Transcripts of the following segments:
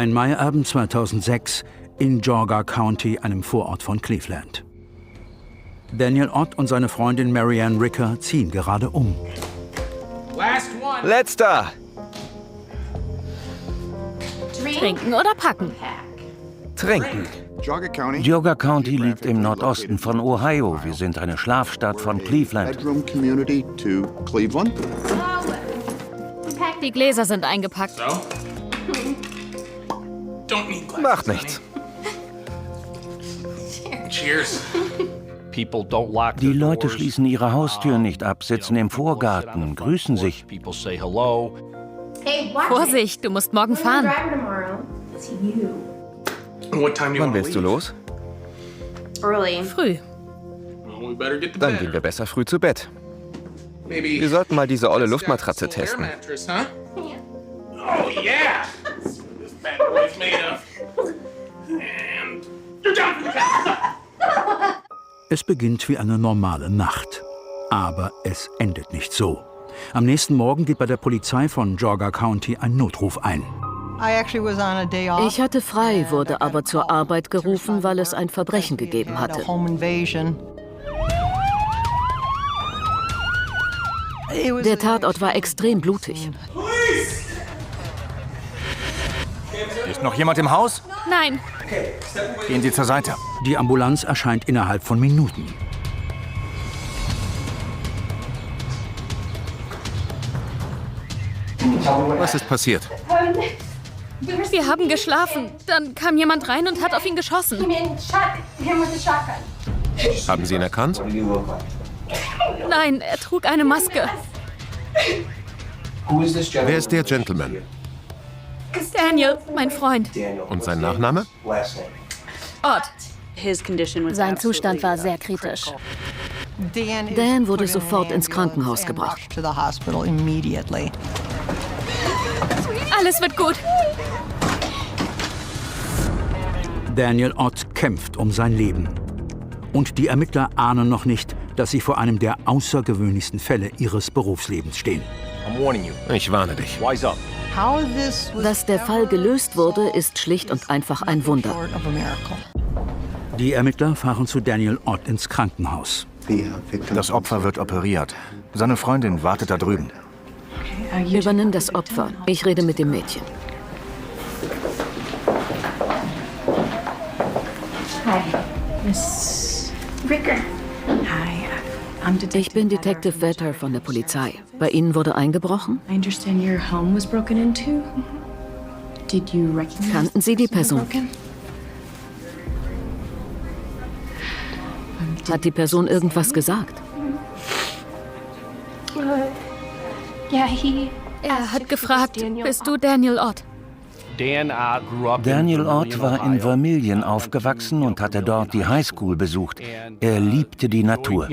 Ein Maiabend 2006 in Geauga County, einem Vorort von Cleveland. Daniel Ott und seine Freundin Marianne Ricker ziehen gerade um. Letzter! Trinken oder packen? Trinken. Geauga County liegt im Nordosten von Ohio. Wir sind eine Schlafstadt von Cleveland. Die Gläser sind eingepackt. Macht nichts. Die Leute schließen ihre Haustür nicht ab, sitzen im Vorgarten, grüßen sich. Vorsicht, du musst morgen fahren. Wann willst du los? Früh. Dann gehen wir besser früh zu Bett. Wir sollten mal diese olle Luftmatratze testen. Es beginnt wie eine normale Nacht. Aber es endet nicht so. Am nächsten Morgen geht bei der Polizei von Geauga County ein Notruf ein. Ich hatte frei, wurde aber zur Arbeit gerufen, weil es ein Verbrechen gegeben hatte. Der Tatort war extrem blutig. Ist noch jemand im Haus? Nein. Gehen Sie zur Seite. Die Ambulanz erscheint innerhalb von Minuten. Was ist passiert? Wir haben geschlafen. Dann kam jemand rein und hat auf ihn geschossen. Haben Sie ihn erkannt? Nein, er trug eine Maske. Wer ist der Gentleman? Daniel, mein Freund. Und sein Nachname? Ott. Sein Zustand war sehr kritisch. Dan wurde sofort ins Krankenhaus gebracht. Alles wird gut. Daniel Ott kämpft um sein Leben. Und die Ermittler ahnen noch nicht, dass sie vor einem der außergewöhnlichsten Fälle ihres Berufslebens stehen. Ich warne dich. Dass der Fall gelöst wurde, ist schlicht und einfach ein Wunder. Die Ermittler fahren zu Daniel Ott ins Krankenhaus. Das Opfer wird operiert. Seine Freundin wartet da drüben. Übernimm das Opfer. Ich rede mit dem Mädchen. Hi, Miss Ricker. Hi, Ich bin Detective Vetter von der Polizei. Bei Ihnen wurde eingebrochen? I understand your home was broken into. Did you recognize? Kannten Sie die Person? Hat die Person irgendwas gesagt? Er hat gefragt, bist du Daniel Ott? Daniel Ott war in Vermillion aufgewachsen und hatte dort die Highschool besucht. Er liebte die Natur.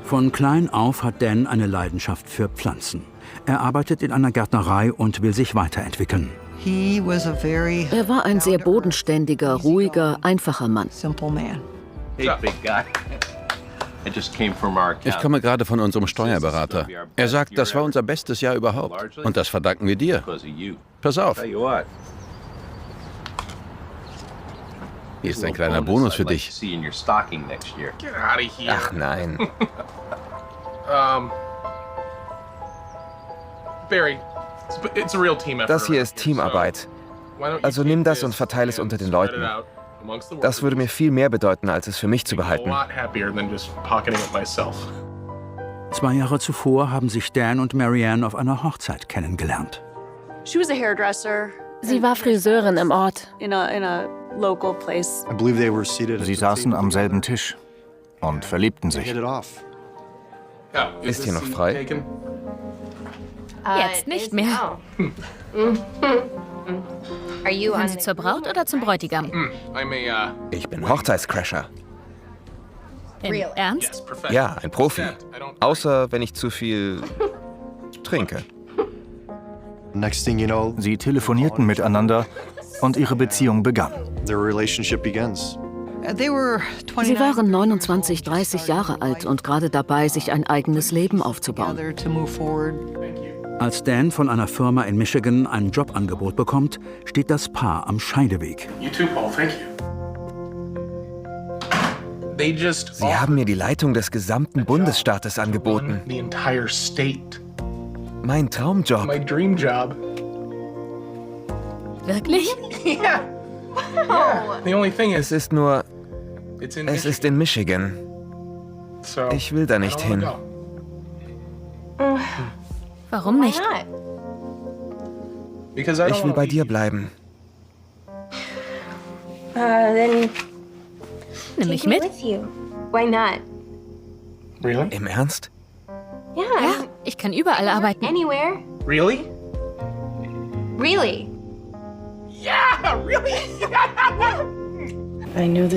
Von klein auf hat Dan eine Leidenschaft für Pflanzen. Er arbeitet in einer Gärtnerei und will sich weiterentwickeln. Er war ein sehr bodenständiger, ruhiger, einfacher Mann. Ich komme gerade von unserem Steuerberater. Er sagt, das war unser bestes Jahr überhaupt. Und das verdanken wir dir. Pass auf. Hier ist ein kleiner Bonus für dich. Ach nein. Das hier ist Teamarbeit. Also nimm das und verteile es unter den Leuten. Das würde mir viel mehr bedeuten, als es für mich zu behalten. 2 Jahre zuvor haben sich Dan und Marianne auf einer Hochzeit kennengelernt. Sie war Friseurin im Ort. Sie saßen am selben Tisch und verliebten sich. Ist hier noch frei? Jetzt nicht mehr. Gehen Sie zur Braut oder zum Bräutigam? Ich bin Hochzeitscrasher. Im Ernst? Ja, ein Profi. Außer wenn ich zu viel trinke. Sie telefonierten miteinander und ihre Beziehung begann. Sie waren 29, 30 Jahre alt und gerade dabei, sich ein eigenes Leben aufzubauen. Als Dan von einer Firma in Michigan ein Jobangebot bekommt, steht das Paar am Scheideweg. Sie haben mir die Leitung des gesamten Bundesstaates angeboten. Mein Traumjob. Wirklich? Es ist nur... Es ist in Michigan. Ich will da nicht hin. Warum nicht? Ich will bei dir bleiben. Nimm mich mit? Im Ernst? Ja, ich kann überall arbeiten. Really?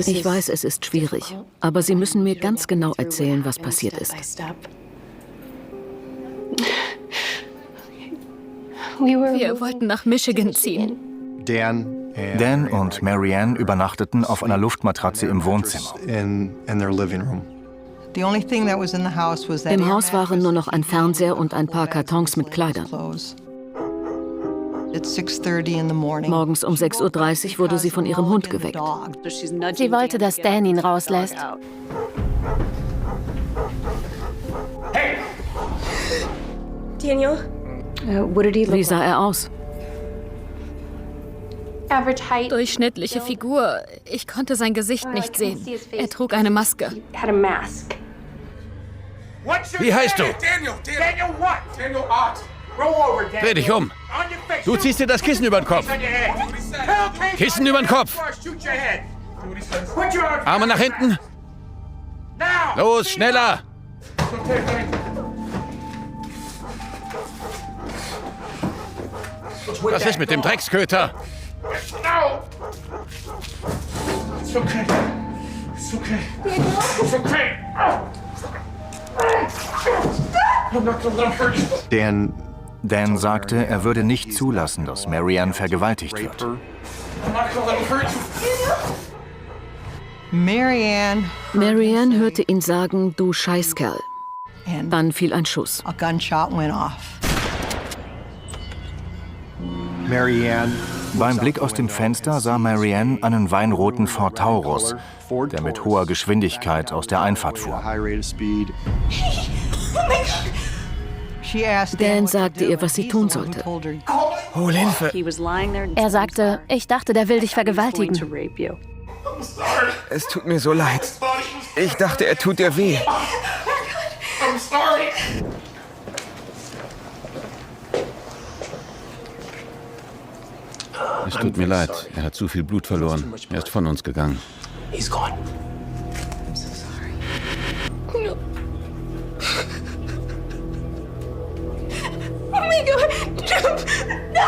Ich weiß, es ist schwierig, aber Sie müssen mir ganz genau erzählen, was passiert ist. Wir wollten nach Michigan ziehen. Dan und Marianne übernachteten auf einer Luftmatratze im Wohnzimmer. Im Haus waren nur noch ein Fernseher und ein paar Kartons mit Kleidern. Morgens um 6:30 Uhr wurde sie von ihrem Hund geweckt. Sie wollte, dass Dan ihn rauslässt. Daniel? Wie sah er aus? Average height. Durchschnittliche Figur. Ich konnte sein Gesicht nicht sehen. Er trug eine Maske. Had a mask. Wie heißt du? Daniel what? Daniel Ott. Roll over, Daniel. Dreh dich um. Du ziehst dir das Kissen über den Kopf. Kissen über den Kopf. Arme nach hinten. Los, schneller. Was ist mit dem Drecksköter? It's okay. It's okay. It's okay. I'm not gonna let him hurt you. Dan sagte, er würde nicht zulassen, dass Marianne vergewaltigt wird. I'm not gonna let him hurt you. Marianne hörte ihn sagen, du Scheißkerl. Dann fiel ein Schuss. Beim Blick aus dem Fenster sah Marianne einen weinroten Ford Taurus, der mit hoher Geschwindigkeit aus der Einfahrt fuhr. Dan sagte ihr, was sie tun sollte. Hol Hilfe. Er sagte, ich dachte, der will dich vergewaltigen. Es tut mir so leid. Ich dachte, er tut dir weh. I'm sorry. Es tut mir leid. Er hat zu viel Blut verloren. Er ist von uns gegangen. He's gone. I'm so sorry. Oh my God! No!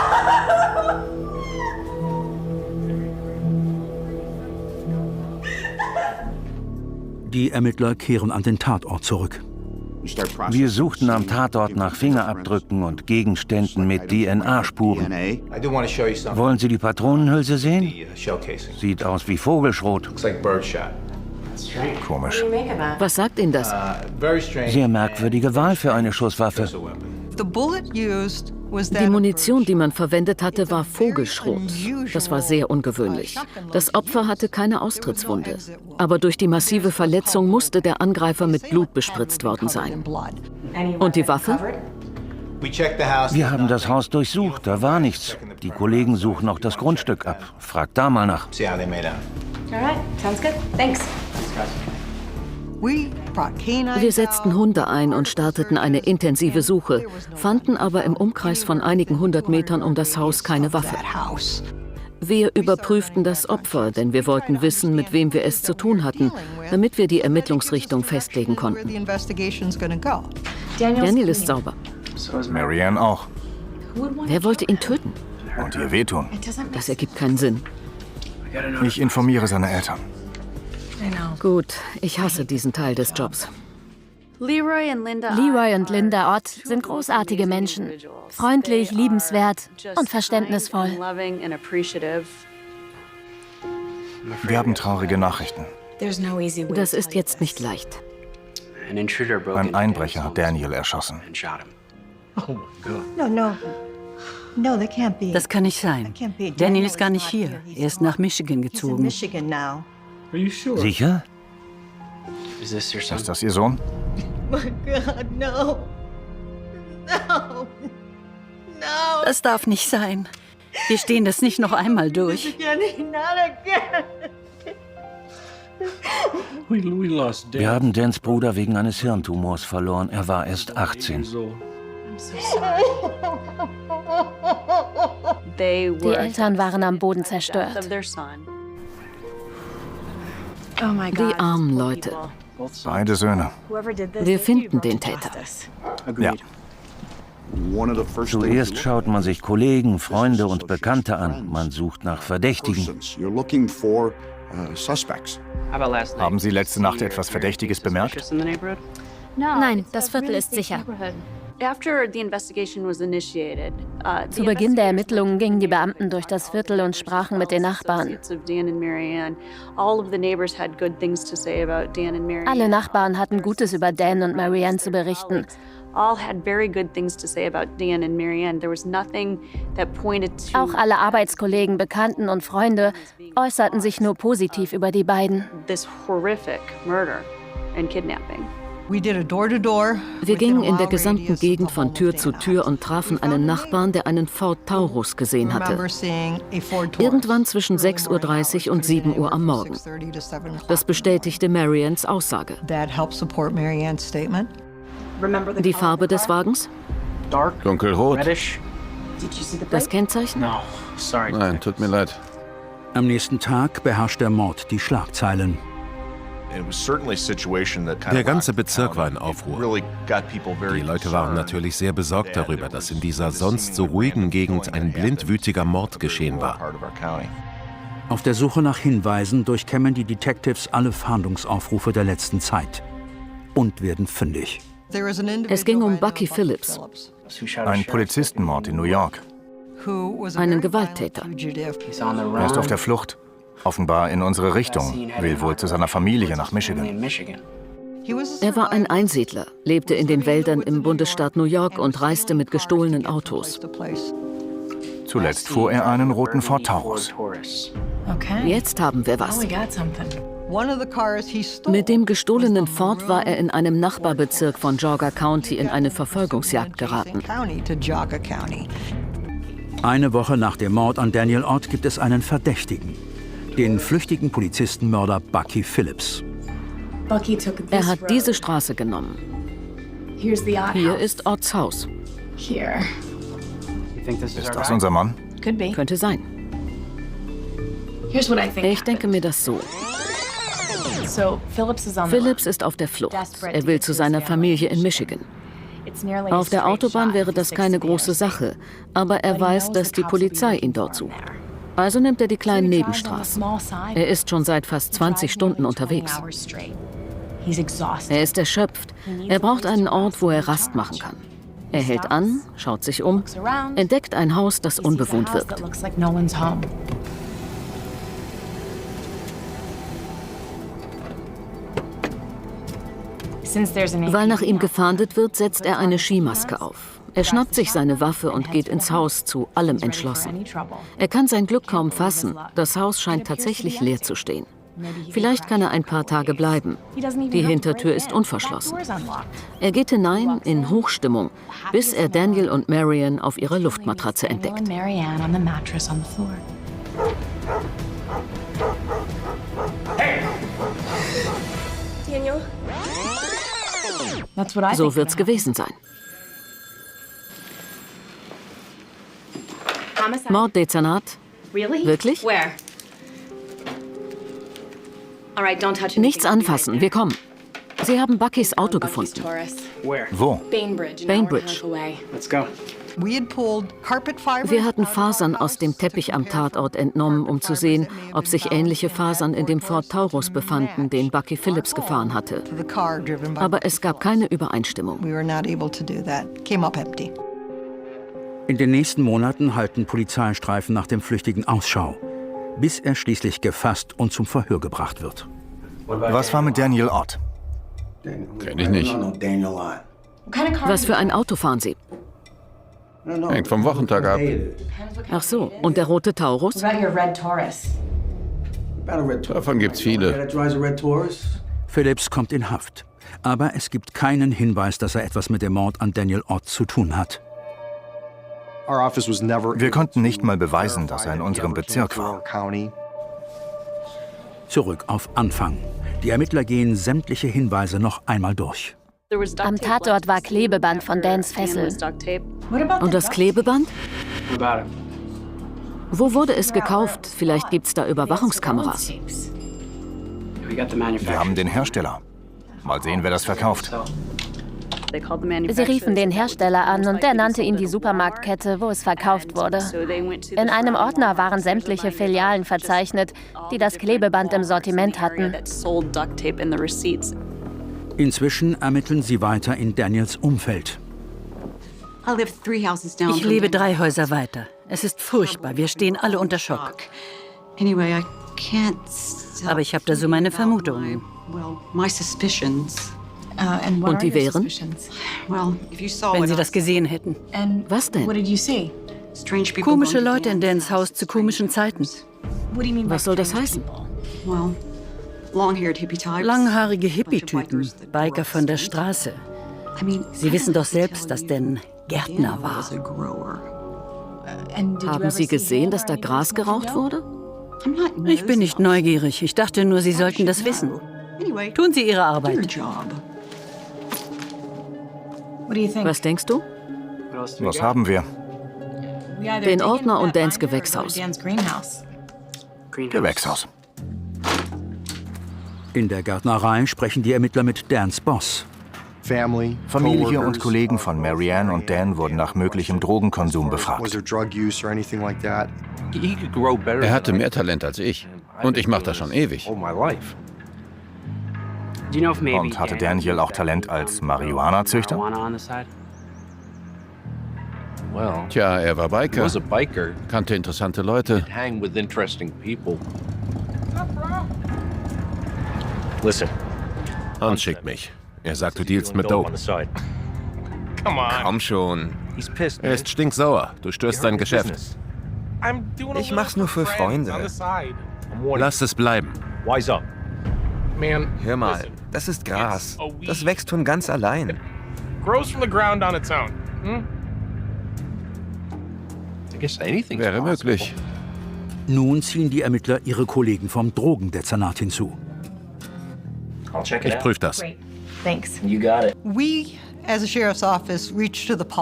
Die Ermittler kehren an den Tatort zurück. Wir suchten am Tatort nach Fingerabdrücken und Gegenständen mit DNA-Spuren. Wollen Sie die Patronenhülse sehen? Sieht aus wie Vogelschrot. Komisch. Was sagt Ihnen das? Sehr merkwürdige Wahl für eine Schusswaffe. Die Munition, die man verwendet hatte, war Vogelschrot. Das war sehr ungewöhnlich. Das Opfer hatte keine Austrittswunde. Aber durch die massive Verletzung musste der Angreifer mit Blut bespritzt worden sein. Und die Waffe? Wir haben das Haus durchsucht, da war nichts. Die Kollegen suchen noch das Grundstück ab. Frag da mal nach. Alright, sounds good. Thanks. Wir setzten Hunde ein und starteten eine intensive Suche, fanden aber im Umkreis von einigen 100 Metern um das Haus keine Waffe. Wir überprüften das Opfer, denn wir wollten wissen, mit wem wir es zu tun hatten, damit wir die Ermittlungsrichtung festlegen konnten. Daniel ist sauber. Marianne auch. Wer wollte ihn töten? Und ihr wehtun. Das ergibt keinen Sinn. Ich informiere seine Eltern. Gut, ich hasse diesen Teil des Jobs. Leroy und Linda Ott sind großartige Menschen. Freundlich, liebenswert und verständnisvoll. Wir haben traurige Nachrichten. Das ist jetzt nicht leicht. Ein Einbrecher hat Daniel erschossen. Das kann nicht sein. Daniel ist gar nicht hier. Er ist nach Michigan gezogen. Sicher? Ist das Ihr Sohn? Das darf nicht sein. Wir stehen das nicht noch einmal durch. Wir haben Dans Bruder wegen eines Hirntumors verloren. Er war erst 18. Die Eltern waren am Boden zerstört. Die armen Leute. Beide Söhne. Wir finden den Täter. Ja. Zuerst schaut man sich Kollegen, Freunde und Bekannte an. Man sucht nach Verdächtigen. Haben Sie letzte Nacht etwas Verdächtiges bemerkt? Nein, das Viertel ist sicher. Zu Beginn der Ermittlungen gingen die Beamten durch das Viertel und sprachen mit den Nachbarn. Alle Nachbarn hatten Gutes über Dan und Marianne zu berichten. Auch alle Arbeitskollegen, Bekannten und Freunde äußerten sich nur positiv über die beiden. Wir gingen in der gesamten Gegend von Tür zu Tür und trafen einen Nachbarn, der einen Ford Taurus gesehen hatte. Irgendwann zwischen 6:30 Uhr und 7 Uhr am Morgen. Das bestätigte Mariannes Aussage. Die Farbe des Wagens? Dunkelrot. Das Kennzeichen? Nein, tut mir leid. Am nächsten Tag beherrscht der Mord die Schlagzeilen. Der ganze Bezirk war in Aufruhr. Die Leute waren natürlich sehr besorgt darüber, dass in dieser sonst so ruhigen Gegend ein blindwütiger Mord geschehen war. Auf der Suche nach Hinweisen durchkämmen die Detectives alle Fahndungsaufrufe der letzten Zeit und werden fündig. Es ging um Bucky Phillips, Ein Polizistenmord in New York. einen Gewalttäter. Er ist auf der Flucht. Offenbar in unsere Richtung, will wohl zu seiner Familie nach Michigan. Er war ein Einsiedler, lebte in den Wäldern im Bundesstaat New York und reiste mit gestohlenen Autos. Zuletzt fuhr er einen roten Ford Taurus. Jetzt haben wir was. Mit dem gestohlenen Ford war er in einem Nachbarbezirk von Geauga County in eine Verfolgungsjagd geraten. Eine Woche nach dem Mord an Daniel Ott gibt es einen Verdächtigen. Den flüchtigen Polizistenmörder Bucky Phillips. Er hat diese Straße genommen. Hier ist Otts Haus. Ist das unser Mann? Könnte sein. Ich denke mir das so. Phillips ist auf der Flucht. Er will zu seiner Familie in Michigan. Auf der Autobahn wäre das keine große Sache, aber er weiß, dass die Polizei ihn dort sucht. Also nimmt er die kleinen Nebenstraßen. Er ist schon seit fast 20 Stunden unterwegs. Er ist erschöpft. Er braucht einen Ort, wo er Rast machen kann. Er hält an, schaut sich um, entdeckt ein Haus, das unbewohnt wirkt. Weil nach ihm gefahndet wird, setzt er eine Skimaske auf. Er schnappt sich seine Waffe und geht ins Haus, zu allem entschlossen. Er kann sein Glück kaum fassen. Das Haus scheint tatsächlich leer zu stehen. Vielleicht kann er ein paar Tage bleiben. Die Hintertür ist unverschlossen. Er geht hinein in Hochstimmung, bis er Daniel und Marianne auf ihrer Luftmatratze entdeckt. So wird's gewesen sein. Morddezernat? Wirklich? Nichts anfassen, wir kommen. Sie haben Buckys Auto gefunden. Wo? Bainbridge. Wir hatten Fasern aus dem Teppich am Tatort entnommen, um zu sehen, ob sich ähnliche Fasern in dem Ford Taurus befanden, den Bucky Phillips gefahren hatte. Aber es gab keine Übereinstimmung. In den nächsten Monaten halten Polizeistreifen nach dem Flüchtigen Ausschau, bis er schließlich gefasst und zum Verhör gebracht wird. Was war mit Daniel Ott? Kenn ich nicht. Was für ein Auto fahren Sie? Hängt vom Wochentag ab. Ach so, und der rote Taurus? Davon gibt's viele. Phillips kommt in Haft. Aber es gibt keinen Hinweis, dass er etwas mit dem Mord an Daniel Ott zu tun hat. Wir konnten nicht mal beweisen, dass er in unserem Bezirk war. Zurück auf Anfang. Die Ermittler gehen sämtliche Hinweise noch einmal durch. Am Tatort war Klebeband von Dans Fesseln. Und das Klebeband? Wo wurde es gekauft? Vielleicht gibt's da Überwachungskameras. Wir haben den Hersteller. Mal sehen, wer das verkauft. Sie riefen den Hersteller an und der nannte ihnen die Supermarktkette, wo es verkauft wurde. In einem Ordner waren sämtliche Filialen verzeichnet, die das Klebeband im Sortiment hatten. Inzwischen ermitteln sie weiter in Daniels Umfeld. Ich lebe 3 Häuser weiter. Es ist furchtbar. Wir stehen alle unter Schock. Aber ich habe da so meine Vermutungen. Und die wären? Wenn Sie das gesehen hätten. Was denn? Komische Leute in Dans Haus zu komischen Zeiten. Was soll das heißen? Langhaarige Hippie-Typen, Biker von der Straße. Sie wissen doch selbst, dass Dan Gärtner war. Haben Sie gesehen, dass da Gras geraucht wurde? Ich bin nicht neugierig. Ich dachte nur, Sie sollten das wissen. Tun Sie Ihre Arbeit. Was denkst du? Was haben wir? Den Ordner und Dans Gewächshaus. Gewächshaus. In der Gärtnerei sprechen die Ermittler mit Dans Boss. Familie und Kollegen von Marianne und Dan wurden nach möglichem Drogenkonsum befragt. Er hatte mehr Talent als ich. Und ich mache das schon ewig. Und hatte Daniel auch Talent als Marihuana-Züchter? Tja, er war Biker. Kannte interessante Leute. Hans schickt mich. Er sagt, du dealst mit Dope. Komm schon. Er ist stinksauer. Du störst sein Geschäft. Ich mach's nur für Freunde. Lass es bleiben. Hör mal, das ist Gras. Das wächst von ganz allein. Wäre möglich. Nun ziehen die Ermittler ihre Kollegen vom Drogendezernat hinzu. Ich prüfe das.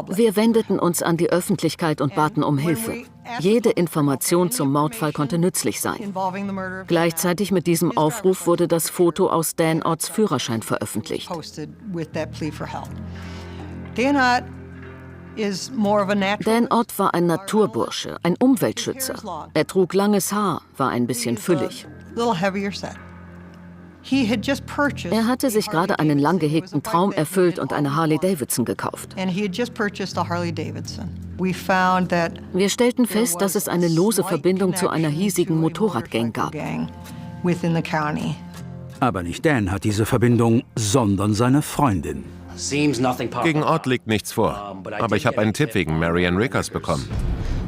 Wir wendeten uns an die Öffentlichkeit und baten um Hilfe. Jede Information zum Mordfall konnte nützlich sein. Gleichzeitig mit diesem Aufruf wurde das Foto aus Dan Otts Führerschein veröffentlicht. Dan Ott war ein Naturbursche, ein Umweltschützer. Er trug langes Haar, war ein bisschen füllig. Er hatte sich gerade einen lang gehegten Traum erfüllt und eine Harley-Davidson gekauft. Wir stellten fest, dass es eine lose Verbindung zu einer hiesigen Motorradgang gab. Aber nicht Dan hat diese Verbindung, sondern seine Freundin. Gegen Ort liegt nichts vor. Aber ich habe einen Tipp wegen Marianne Rickers bekommen.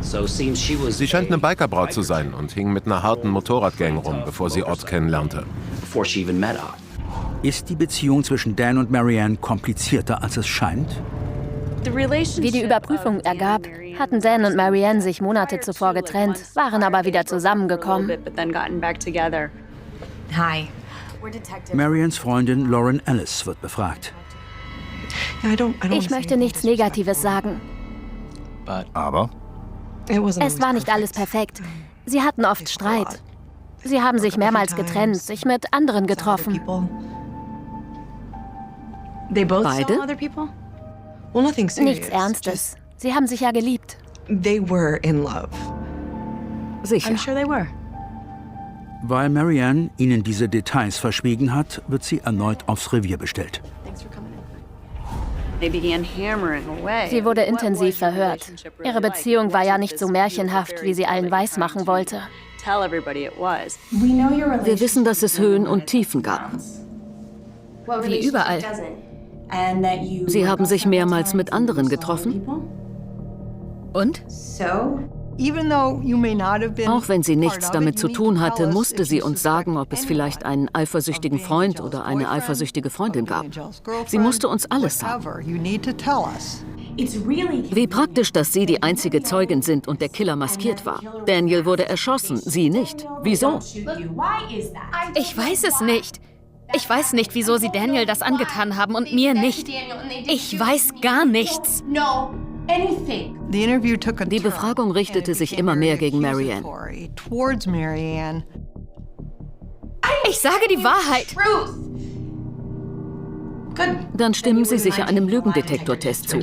Sie scheint eine Bikerbraut zu sein und hing mit einer harten Motorradgang rum, bevor sie Ort kennenlernte. Ist die Beziehung zwischen Dan und Marianne komplizierter, als es scheint? Wie die Überprüfung ergab, hatten Dan und Marianne sich Monate zuvor getrennt, waren aber wieder zusammengekommen. Marians Freundin Lauren Ellis wird befragt. Ich möchte nichts Negatives sagen. Aber? Es war nicht alles perfekt. Sie hatten oft Streit. Sie haben sich mehrmals getrennt, sich mit anderen getroffen. Beide? Nichts Ernstes. Sie haben sich ja geliebt. Sicher. Weil Marianne ihnen diese Details verschwiegen hat, wird sie erneut aufs Revier bestellt. Sie wurde intensiv verhört. Ihre Beziehung war ja nicht so märchenhaft, wie sie allen weismachen wollte. Wir wissen, dass es Höhen und Tiefen gab. Wie überall. Sie haben sich mehrmals mit anderen getroffen? Und? Auch wenn sie nichts damit zu tun hatte, musste sie uns sagen, ob es vielleicht einen eifersüchtigen Freund oder eine eifersüchtige Freundin gab. Sie musste uns alles sagen. Wie praktisch, dass Sie die einzige Zeugin sind und der Killer maskiert war. Daniel wurde erschossen, Sie nicht. Wieso? Ich weiß es nicht. Ich weiß nicht, wieso Sie Daniel das angetan haben und mir nicht. Ich weiß gar nichts. Die Befragung richtete sich immer mehr gegen Marianne. Ich sage die Wahrheit. Dann stimmen Sie sicher einem Lügendetektortest zu.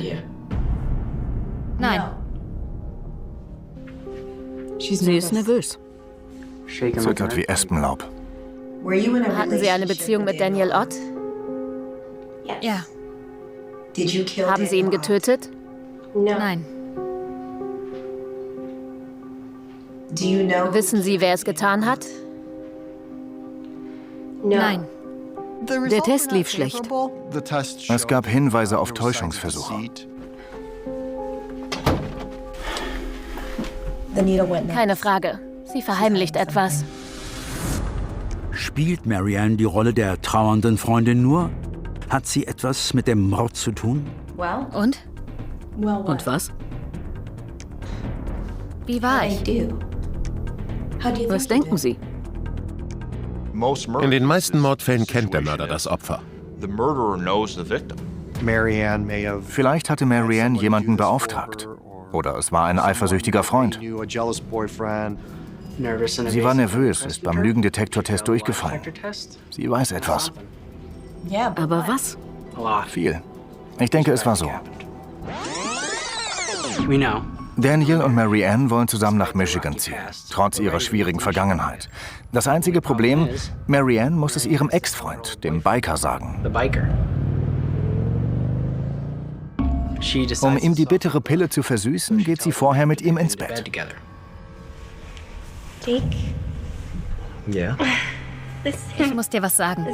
Nein. Sie ist nervös. Zittert wie Espenlaub. Hatten Sie eine Beziehung mit Daniel Ott? Ja. Haben Sie ihn getötet? Nein. Wissen Sie, wer es getan hat? Nein. Der Test lief schlecht. Es gab Hinweise auf Täuschungsversuche. Keine Frage. Sie verheimlicht etwas. Spielt Marianne die Rolle der trauernden Freundin nur? Hat sie etwas mit dem Mord zu tun? Und? Und was? Wie war ich? Was denken Sie? In den meisten Mordfällen kennt der Mörder das Opfer. Vielleicht hatte Marianne jemanden beauftragt. Oder es war ein eifersüchtiger Freund. Sie war nervös, ist beim Lügendetektortest durchgefallen. Sie weiß etwas. Aber was? Viel. Ich denke, es war so. Daniel und Marianne wollen zusammen nach Michigan ziehen, trotz ihrer schwierigen Vergangenheit. Das einzige Problem, Marianne muss es ihrem Ex-Freund, dem Biker, sagen. Um ihm die bittere Pille zu versüßen, geht sie vorher mit ihm ins Bett. Ich muss dir was sagen.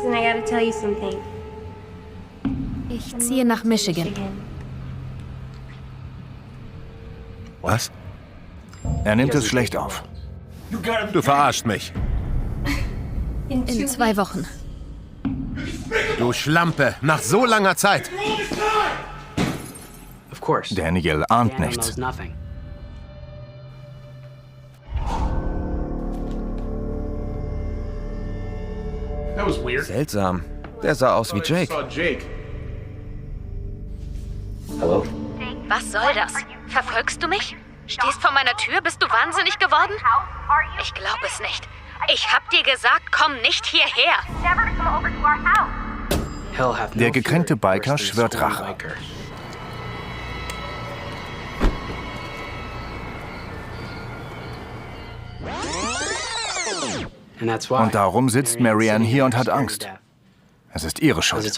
Ich ziehe nach Michigan. Was? Er nimmt es schlecht auf. Du verarschst mich. In 2 Wochen. Du Schlampe, nach so langer Zeit. Daniel ahnt nichts. Seltsam. Der sah aus wie Jake. Was soll das? Verfolgst du mich? Stehst vor meiner Tür? Bist du wahnsinnig geworden? Ich glaube es nicht. Ich hab dir gesagt, komm nicht hierher. Der gekränkte Biker schwört Rache. Und darum sitzt Marianne hier und hat Angst. Es ist ihre Schuld.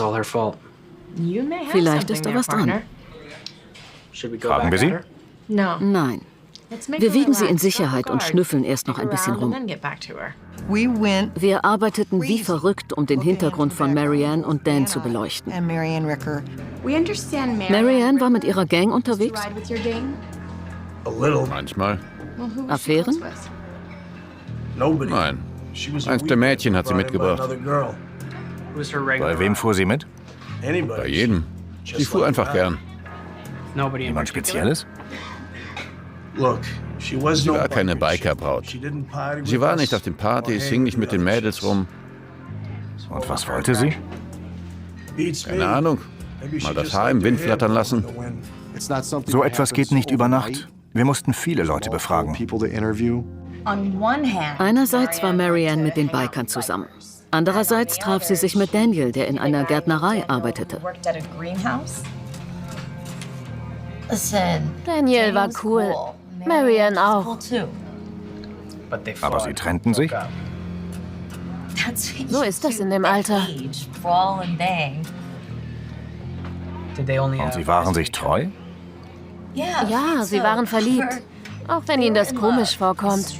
Vielleicht ist da was dran. Fragen wir sie? Nein. Wir wiegen sie in Sicherheit und schnüffeln erst noch ein bisschen rum. Wir arbeiteten wie verrückt, um den Hintergrund von Marianne und Dan zu beleuchten. Marianne war mit ihrer Gang unterwegs? Manchmal. Affären? Nein. Eins der Mädchen hat sie mitgebracht. Bei wem fuhr sie mit? Bei jedem. Sie fuhr einfach gern. Jemand Spezielles? Sie war keine Bikerbraut. Sie war nicht auf den Partys, hing nicht mit den Mädels rum. Und was wollte sie? Keine Ahnung. Mal das Haar im Wind flattern lassen. So etwas geht nicht über Nacht. Wir mussten viele Leute befragen. Einerseits war Marianne mit den Bikern zusammen. Andererseits traf sie sich mit Daniel, der in einer Gärtnerei arbeitete. Daniel war cool. Marianne auch. Aber sie trennten sich? So ist das in dem Alter. Und sie waren sich treu? Ja, sie waren verliebt. Auch wenn Ihnen das komisch vorkommt.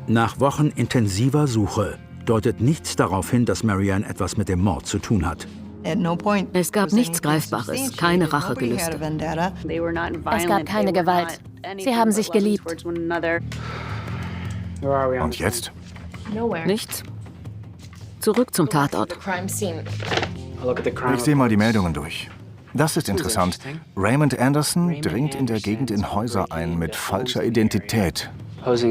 Nach Wochen intensiver Suche deutet nichts darauf hin, dass Marianne etwas mit dem Mord zu tun hat. Es gab nichts Greifbares, keine Rachegelüste. Es gab keine Gewalt. Sie haben sich geliebt. Und jetzt? Nichts. Zurück zum Tatort. Ich sehe mal die Meldungen durch. Das ist interessant. Raymond Anderson dringt in der Gegend in Häuser ein mit falscher Identität. Als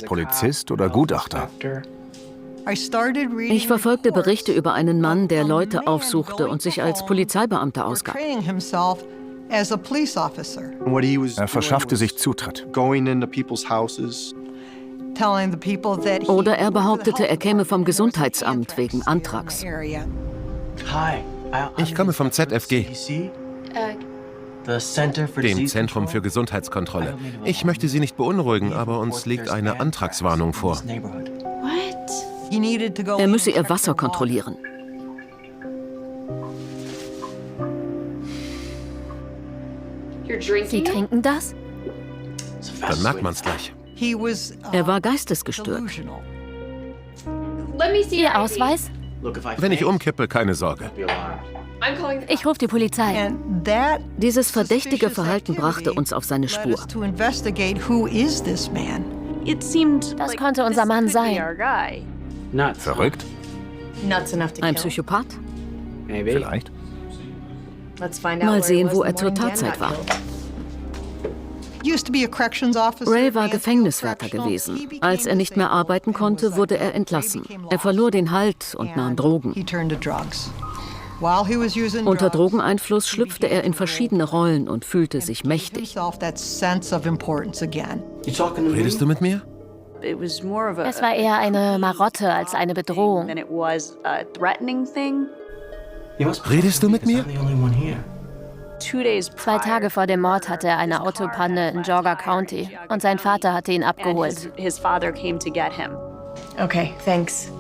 Polizist oder Gutachter. Ich verfolgte Berichte über einen Mann, der Leute aufsuchte und sich als Polizeibeamter ausgab. Er verschaffte sich Zutritt. Oder er behauptete, er käme vom Gesundheitsamt wegen Antrags. Ich komme vom ZFG, dem Zentrum für Gesundheitskontrolle. Ich möchte Sie nicht beunruhigen, aber uns liegt eine Antragswarnung vor. Er müsse ihr Wasser kontrollieren. Sie trinken das? Dann merkt man's gleich. Er war geistesgestört. Ihr Ausweis? Wenn ich umkippe, keine Sorge. Ich rufe die Polizei. Dieses verdächtige Verhalten brachte uns auf seine Spur. Das konnte unser Mann sein. Verrückt? Ein Psychopath? Vielleicht. Mal sehen, wo er zur Tatzeit war. Ray war Gefängniswärter gewesen. Als er nicht mehr arbeiten konnte, wurde er entlassen. Er verlor den Halt und nahm Drogen. Unter Drogeneinfluss schlüpfte er in verschiedene Rollen und fühlte sich mächtig. Redest du mit mir? Es war eher eine Marotte als eine Bedrohung. Redest du mit mir? 2 Tage vor dem Mord hatte er eine Autopanne in Geauga County und sein Vater hatte ihn abgeholt. Okay, thanks.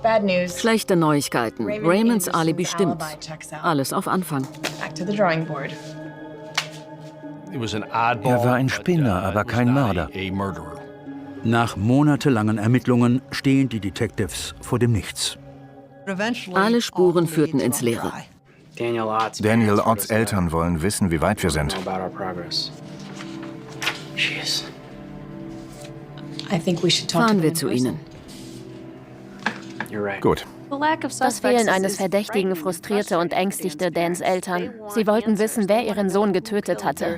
Bad news. Schlechte Neuigkeiten. Raymonds Alibi stimmt. Alles auf Anfang. Back to the drawing board. Er war ein Spinner, aber kein Mörder. Nach monatelangen Ermittlungen stehen die Detectives vor dem Nichts. Alle Spuren führten ins Leere. Daniel Otts Eltern wollen wissen, wie weit wir sind. Fahren wir zu ihnen. Gut. Das Fehlen eines Verdächtigen frustrierte und ängstigte Dans Eltern. Sie wollten wissen, wer ihren Sohn getötet hatte.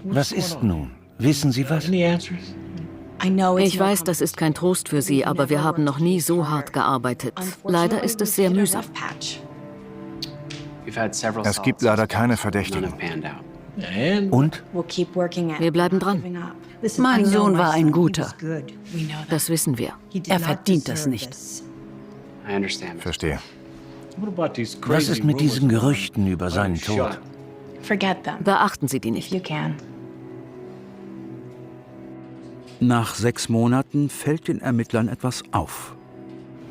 Was ist nun? Wissen Sie was? Ich weiß, das ist kein Trost für Sie, aber wir haben noch nie so hart gearbeitet. Leider ist es sehr mühsam. Es gibt leider keine Verdächtigen. Und? Wir bleiben dran. Mein Sohn war ein Guter. Das wissen wir. Er verdient das nicht. Verstehe. Was ist mit diesen Gerüchten über seinen Tod? Beachten Sie die nicht. Nach 6 Monaten fällt den Ermittlern etwas auf.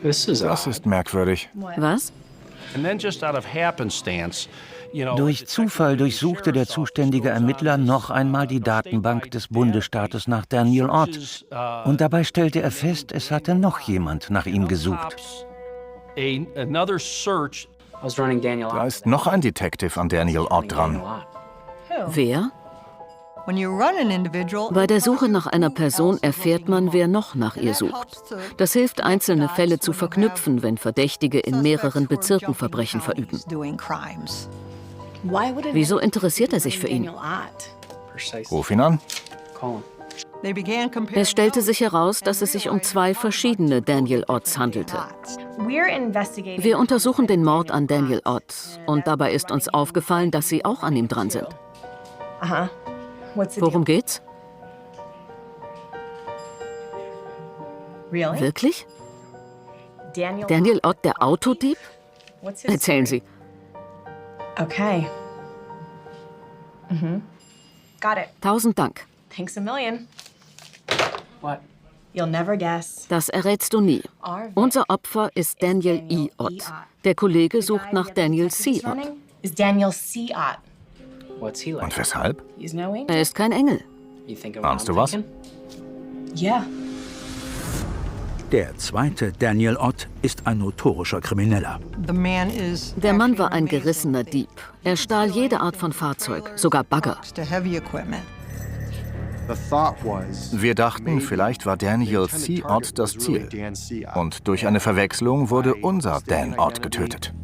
Das ist merkwürdig. Was? Durch Zufall durchsuchte der zuständige Ermittler noch einmal die Datenbank des Bundesstaates nach Daniel Ott. Und dabei stellte er fest, es hatte noch jemand nach ihm gesucht. Da ist noch ein Detective an Daniel Ott dran. Wer? Bei der Suche nach einer Person erfährt man, wer noch nach ihr sucht. Das hilft, einzelne Fälle zu verknüpfen, wenn Verdächtige in mehreren Bezirken Verbrechen verüben. Wieso interessiert er sich für ihn? Ruf ihn an. Es stellte sich heraus, dass es sich um 2 verschiedene Daniel Otts handelte. Wir untersuchen den Mord an Daniel Ott und dabei ist uns aufgefallen, dass Sie auch an ihm dran sind. Worum geht's? Wirklich? Daniel Ott, der Autodieb? Erzählen Sie. Okay. 1000 Dank. Thanks a million. What? You'll never guess. Das errätst du nie. Unser Opfer ist Daniel E. Ott. Der Kollege sucht nach Daniel C. Ott. Is Daniel C. Ott. Und weshalb? Er ist kein Engel. Ahnst du was? Yeah. Der zweite, Daniel Ott, ist ein notorischer Krimineller. Der Mann war ein gerissener Dieb. Er stahl jede Art von Fahrzeug, sogar Bagger. Wir dachten, vielleicht war Daniel C. Ott das Ziel. Und durch eine Verwechslung wurde unser Dan Ott getötet.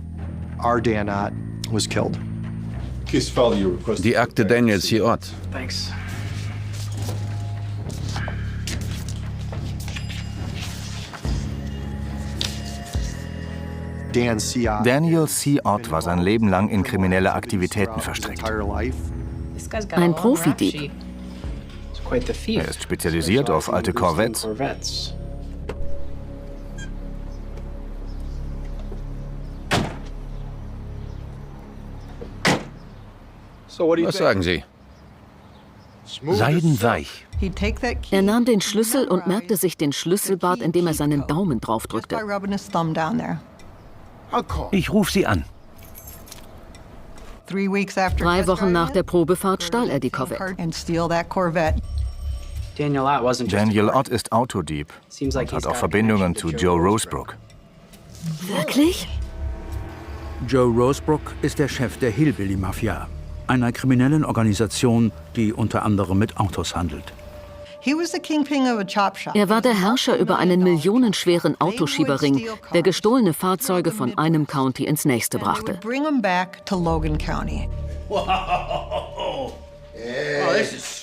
Die Akte Daniel C. Ott. Daniel C. Ott war sein Leben lang in kriminelle Aktivitäten verstrickt. Ein Profidieb. Er ist spezialisiert auf alte Corvettes. Was sagen Sie? Seidenweich. Er nahm den Schlüssel und merkte sich den Schlüsselbart, indem er seinen Daumen draufdrückte. Ich rufe Sie an. 3 Wochen nach der Probefahrt stahl er die Corvette. Daniel Ott ist Autodieb und hat auch Verbindungen zu Joe Rosebrook. Wirklich? Joe Rosebrook ist der Chef der Hillbilly-Mafia, einer kriminellen Organisation, die unter anderem mit Autos handelt. Er war der Herrscher über einen millionenschweren Autoschieberring, der gestohlene Fahrzeuge von einem County ins nächste brachte.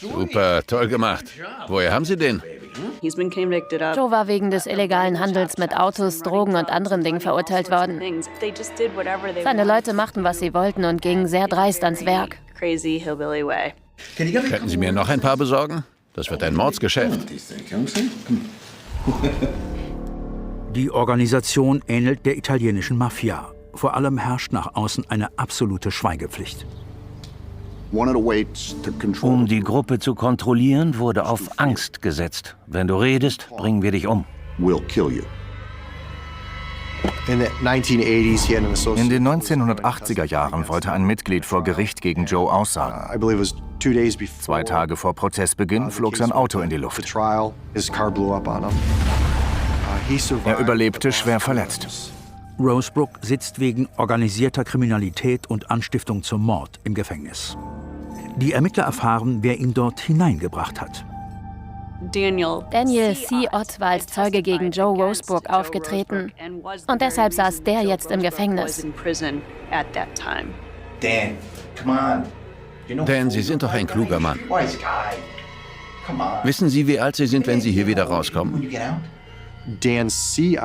Super, toll gemacht. Woher haben Sie den? Joe war wegen des illegalen Handels mit Autos, Drogen und anderen Dingen verurteilt worden. Seine Leute machten, was sie wollten und gingen sehr dreist ans Werk. Könnten Sie mir noch ein paar besorgen? Das wird ein Mordsgeschäft. Die Organisation ähnelt der italienischen Mafia. Vor allem herrscht nach außen eine absolute Schweigepflicht. Um die Gruppe zu kontrollieren, wurde auf Angst gesetzt. Wenn du redest, bringen wir dich um. In den 1980er Jahren wollte ein Mitglied vor Gericht gegen Joe aussagen. 2 Tage vor Prozessbeginn flog sein Auto in die Luft. Er überlebte schwer verletzt. Rosebrook sitzt wegen organisierter Kriminalität und Anstiftung zum Mord im Gefängnis. Die Ermittler erfahren, wer ihn dort hineingebracht hat. Daniel C. Ott war als Zeuge gegen Joe Rosebrook aufgetreten. Und deshalb saß der jetzt im Gefängnis. Dan, Sie sind doch ein kluger Mann. Wissen Sie, wie alt Sie sind, wenn Sie hier wieder rauskommen? Dan C.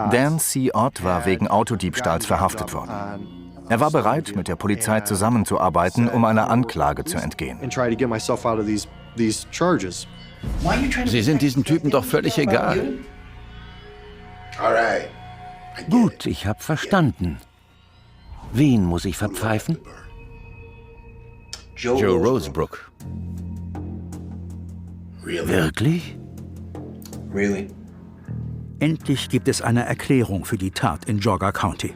Ott war wegen Autodiebstahls verhaftet worden. Er war bereit, mit der Polizei zusammenzuarbeiten, um einer Anklage zu entgehen. Sie sind diesen Typen doch völlig egal. Gut, ich habe verstanden. Wen muss ich verpfeifen? Joe Rosebrook. Wirklich? Endlich gibt es eine Erklärung für die Tat in Geauga County.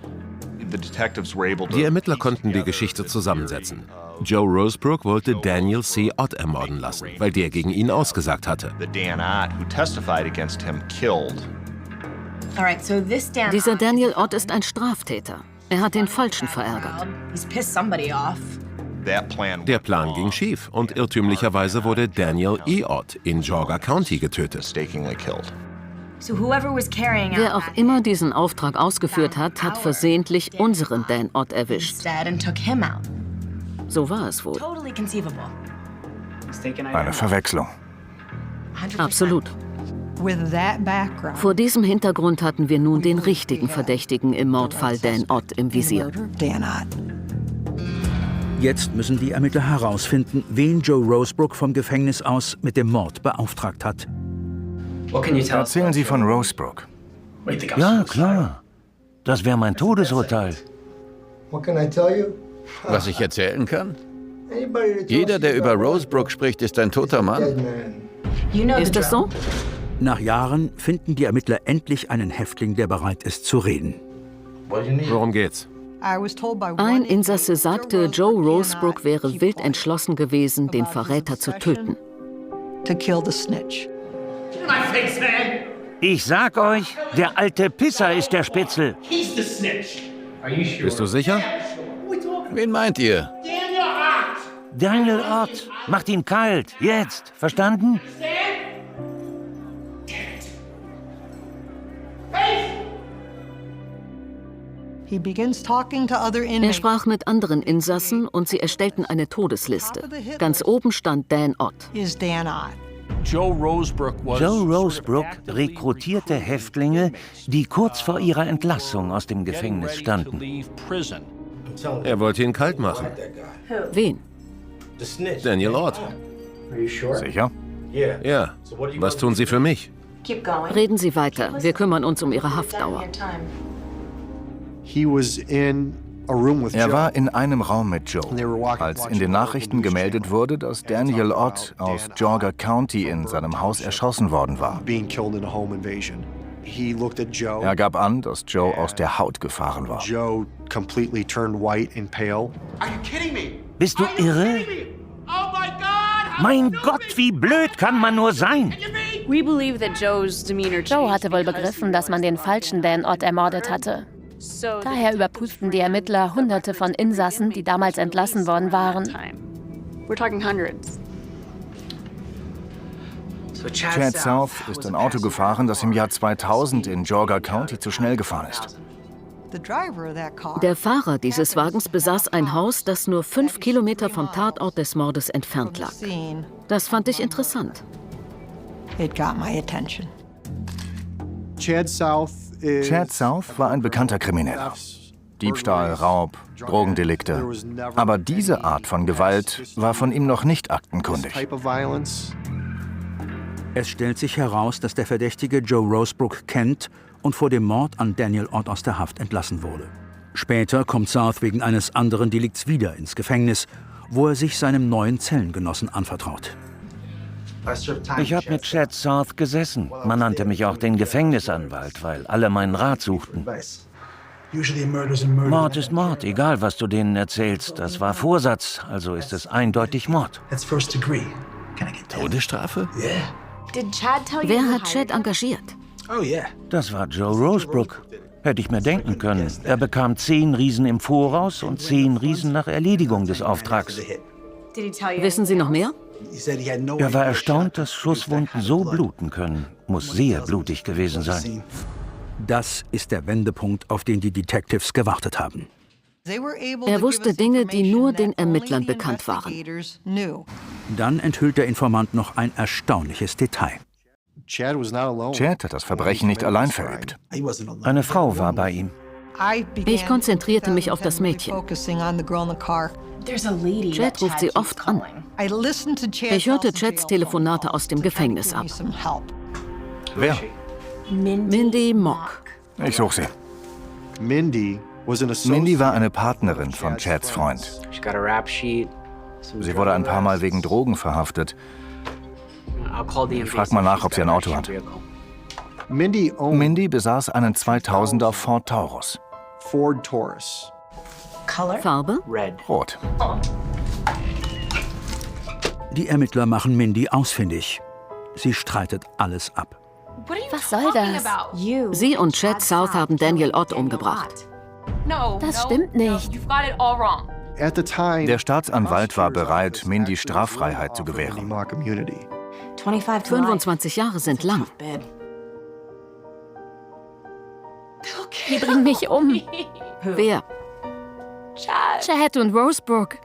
Die Ermittler konnten die Geschichte zusammensetzen. Joe Rosebrook wollte Daniel C. Ott ermorden lassen, weil der gegen ihn ausgesagt hatte. Dieser Daniel Ott ist ein Straftäter. Er hat den Falschen verärgert. Der Plan ging schief und irrtümlicherweise wurde Daniel E. Ott in Geauga County getötet. Wer auch immer diesen Auftrag ausgeführt hat, hat versehentlich unseren Dan Ott erwischt. So war es wohl. Eine Verwechslung. Absolut. Vor diesem Hintergrund hatten wir nun den richtigen Verdächtigen im Mordfall Dan Ott im Visier. Jetzt müssen die Ermittler herausfinden, wen Joe Rosebrook vom Gefängnis aus mit dem Mord beauftragt hat. Erzählen Sie von Rosebrook. Ja, klar. Das wäre mein Todesurteil. Was ich erzählen kann? Jeder, der über Rosebrook spricht, ist ein toter Mann. Ist das so? Nach Jahren finden die Ermittler endlich einen Häftling, der bereit ist zu reden. Worum geht's? Ein Insasse sagte, Joe Rosebrook wäre wild entschlossen gewesen, den Verräter zu töten. Ich sag euch, der alte Pisser ist der Spitzel. Bist du sicher? Wen meint ihr? Daniel Ott, macht ihn kalt, jetzt, verstanden? Er sprach mit anderen Insassen und sie erstellten eine Todesliste. Ganz oben stand Dan Ott. Joe Rosebrook rekrutierte Häftlinge, die kurz vor ihrer Entlassung aus dem Gefängnis standen. Er wollte ihn kalt machen. Wen? Daniel Ott. Sicher? Ja. Was tun Sie für mich? Reden Sie weiter. Wir kümmern uns um Ihre Haftdauer. Er war in einem Raum mit Joe, als in den Nachrichten gemeldet wurde, dass Daniel Ott aus Geauga County in seinem Haus erschossen worden war. Er gab an, dass Joe aus der Haut gefahren war. Bist du irre? Mein Gott, wie blöd kann man nur sein? Joe hatte wohl begriffen, dass man den falschen Dan Ott ermordet hatte. Daher überprüften die Ermittler Hunderte von Insassen, die damals entlassen worden waren. Chad South ist ein Auto gefahren, das im Jahr 2000 in Geauga County zu schnell gefahren ist. Der Fahrer dieses Wagens besaß ein Haus, das nur 5 Kilometer vom Tatort des Mordes entfernt lag. Das fand ich interessant. Chad South war ein bekannter Krimineller. Diebstahl, Raub, Drogendelikte. Aber diese Art von Gewalt war von ihm noch nicht aktenkundig. Es stellt sich heraus, dass der Verdächtige Joe Rosebrook kennt und vor dem Mord an Daniel Ott aus der Haft entlassen wurde. Später kommt South wegen eines anderen Delikts wieder ins Gefängnis, wo er sich seinem neuen Zellengenossen anvertraut. Ich habe mit Chad South gesessen. Man nannte mich auch den Gefängnisanwalt, weil alle meinen Rat suchten. Mord ist Mord, egal was du denen erzählst. Das war Vorsatz, also ist es eindeutig Mord. Todesstrafe? Wer hat Chad engagiert? Das war Joe Rosebrook. Hätte ich mir denken können. Er bekam 10 Riesen im Voraus und 10 Riesen nach Erledigung des Auftrags. Wissen Sie noch mehr? Er war erstaunt, dass Schusswunden so bluten können. Muss sehr blutig gewesen sein. Das ist der Wendepunkt, auf den die Detectives gewartet haben. Er wusste Dinge, die nur den Ermittlern bekannt waren. Dann enthüllt der Informant noch ein erstaunliches Detail. Chad hat das Verbrechen nicht allein verübt. Eine Frau war bei ihm. Ich konzentrierte mich auf das Mädchen. Chad ruft sie oft an. Ich hörte Chads Telefonate aus dem Gefängnis ab. Wer? Mindy Mock. Ich suche sie. Mindy war eine Partnerin von Chads Freund. Sie wurde ein paar Mal wegen Drogen verhaftet. Ich frag mal nach, ob sie ein Auto hat. Mindy besaß einen 2000er Ford Taurus. Farbe? Rot. Die Ermittler machen Mindy ausfindig. Sie streitet alles ab. Was soll das? Sie und Chad South haben Daniel Ott umgebracht. Das stimmt nicht. Der Staatsanwalt war bereit, Mindy Straffreiheit zu gewähren. 25 Jahre sind lang. Die bringen mich um. Wer? Chad und Rosebrook.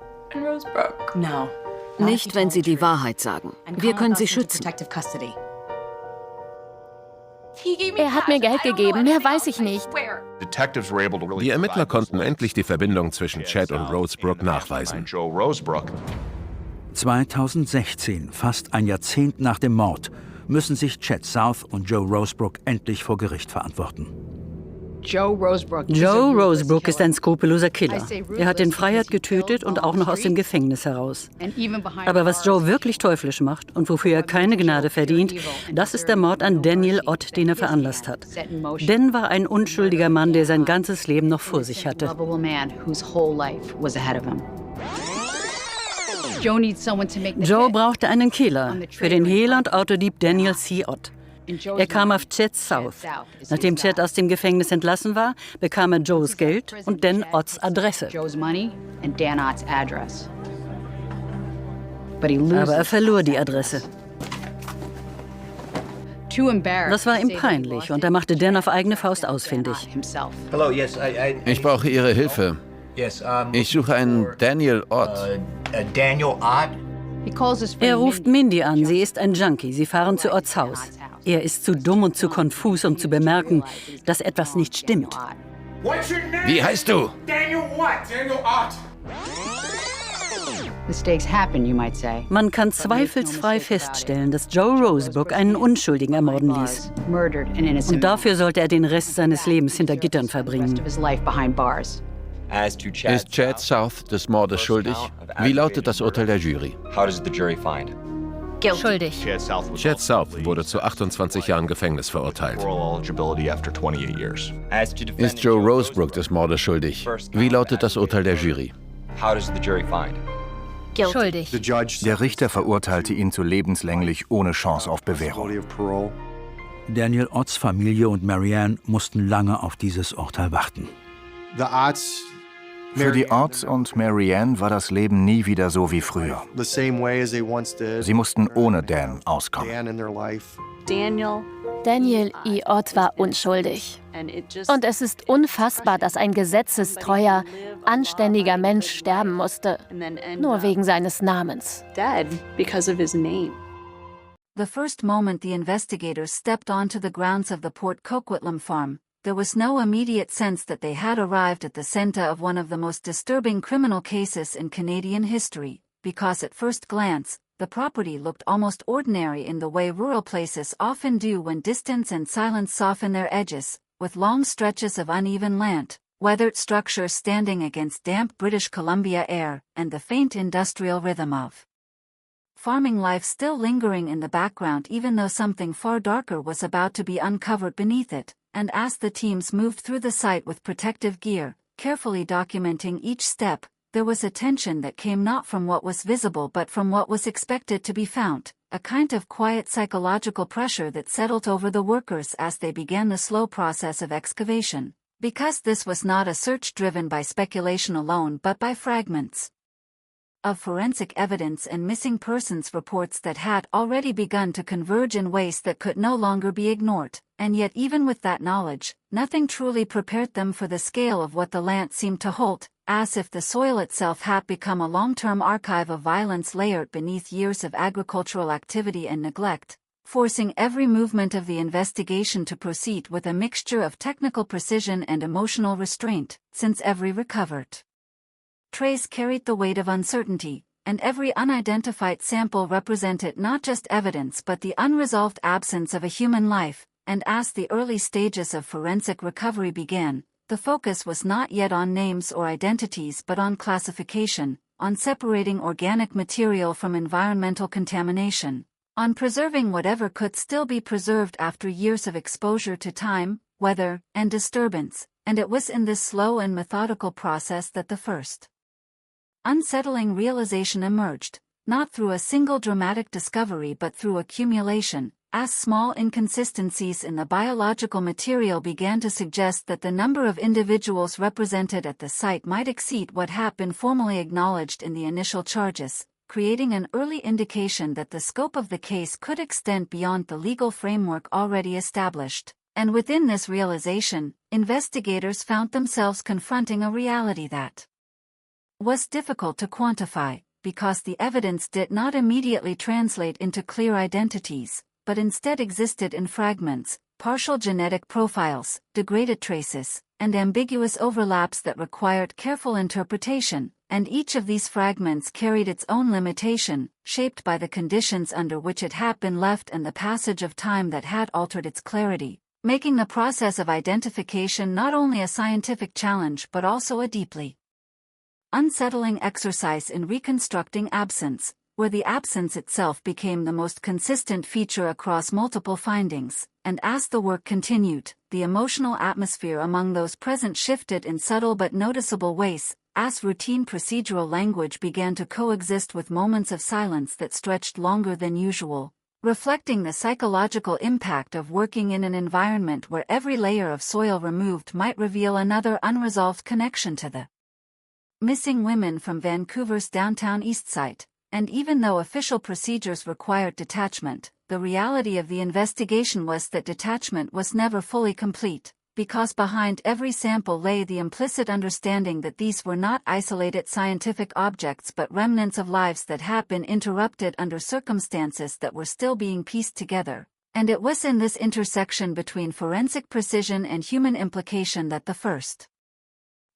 Nicht, wenn Sie die Wahrheit sagen. Wir können Sie schützen. Er hat mir Geld gegeben, mehr weiß ich nicht. Die Ermittler konnten endlich die Verbindung zwischen Chad und Rosebrook nachweisen. 2016, fast ein Jahrzehnt nach dem Mord, müssen sich Chad South und Joe Rosebrook endlich vor Gericht verantworten. Joe Rosebrook ist ein skrupelloser Killer. Er hat in Freiheit getötet und auch noch aus dem Gefängnis heraus. Aber was Joe wirklich teuflisch macht und wofür er keine Gnade verdient, das ist der Mord an Daniel Ott, den er veranlasst hat. Dan war ein unschuldiger Mann, der sein ganzes Leben noch vor sich hatte. Joe brauchte einen Killer für den Hehler und Autodieb Daniel C. Ott. Er kam auf Chet South. Nachdem Chet aus dem Gefängnis entlassen war, bekam er Joes Geld und Dan Otts Adresse. Aber er verlor die Adresse. Das war ihm peinlich und er machte Dan auf eigene Faust ausfindig. Ich brauche Ihre Hilfe. Ich suche einen Daniel Ott. Er ruft Mindy an, sie ist ein Junkie. Sie fahren zu Otts Haus. Er ist zu dumm und zu konfus, um zu bemerken, dass etwas nicht stimmt. Wie heißt du? Daniel what? Daniel Ott. Man kann zweifelsfrei feststellen, dass Joe Rosebrook einen Unschuldigen ermorden ließ. Und dafür sollte er den Rest seines Lebens hinter Gittern verbringen. Ist Chad South des Mordes schuldig? Wie lautet das Urteil der Jury? Schuldig. Chad South wurde zu 28 Jahren Gefängnis verurteilt. Ist Joe Rosebrook des Mordes schuldig? Wie lautet das Urteil der Jury? Schuldig. Der Richter verurteilte ihn zu lebenslänglich ohne Chance auf Bewährung. Daniel Otts Familie und Marianne mussten lange auf dieses Urteil warten. Für die Otts und Marianne war das Leben nie wieder so wie früher. Sie mussten ohne Dan auskommen. Daniel E. Ott war unschuldig. Und es ist unfassbar, dass ein gesetzestreuer, anständiger Mensch sterben musste, nur wegen seines Namens. The first moment the investigators stepped onto the grounds of the Port Coquitlam farm, there was no immediate sense that they had arrived at the center of one of the most disturbing criminal cases in Canadian history, because at first glance, the property looked almost ordinary in the way rural places often do when distance and silence soften their edges, with long stretches of uneven land, weathered structures standing against damp British Columbia air, and the faint industrial rhythm of farming life still lingering in the background even though something far darker was about to be uncovered beneath it. And as the teams moved through the site with protective gear, carefully documenting each step, there was a tension that came not from what was visible but from what was expected to be found, a kind of quiet psychological pressure that settled over the workers as they began the slow process of excavation. Because this was not a search driven by speculation alone but by fragments of forensic evidence and missing persons reports that had already begun to converge in ways that could no longer be ignored, and yet even with that knowledge, nothing truly prepared them for the scale of what the land seemed to hold, as if the soil itself had become a long-term archive of violence layered beneath years of agricultural activity and neglect, forcing every movement of the investigation to proceed with a mixture of technical precision and emotional restraint, since every recovered trace carried the weight of uncertainty, and every unidentified sample represented not just evidence but the unresolved absence of a human life, and as the early stages of forensic recovery began, the focus was not yet on names or identities but on classification, on separating organic material from environmental contamination, on preserving whatever could still be preserved after years of exposure to time, weather, and disturbance, and it was in this slow and methodical process that the first unsettling realization emerged, not through a single dramatic discovery but through accumulation, as small inconsistencies in the biological material began to suggest that the number of individuals represented at the site might exceed what had been formally acknowledged in the initial charges, creating an early indication that the scope of the case could extend beyond the legal framework already established. And within this realization, investigators found themselves confronting a reality that was difficult to quantify, because the evidence did not immediately translate into clear identities, but instead existed in fragments, partial genetic profiles, degraded traces, and ambiguous overlaps that required careful interpretation, and each of these fragments carried its own limitation, shaped by the conditions under which it had been left and the passage of time that had altered its clarity, making the process of identification not only a scientific challenge but also a deeply unsettling exercise in reconstructing absence, where the absence itself became the most consistent feature across multiple findings, and as the work continued, the emotional atmosphere among those present shifted in subtle but noticeable ways, as routine procedural language began to coexist with moments of silence that stretched longer than usual, reflecting the psychological impact of working in an environment where every layer of soil removed might reveal another unresolved connection to the missing women from Vancouver's downtown east side. And even though official procedures required detachment, the reality of the investigation was that detachment was never fully complete, because behind every sample lay the implicit understanding that these were not isolated scientific objects but remnants of lives that had been interrupted under circumstances that were still being pieced together. And it was in this intersection between forensic precision and human implication that the first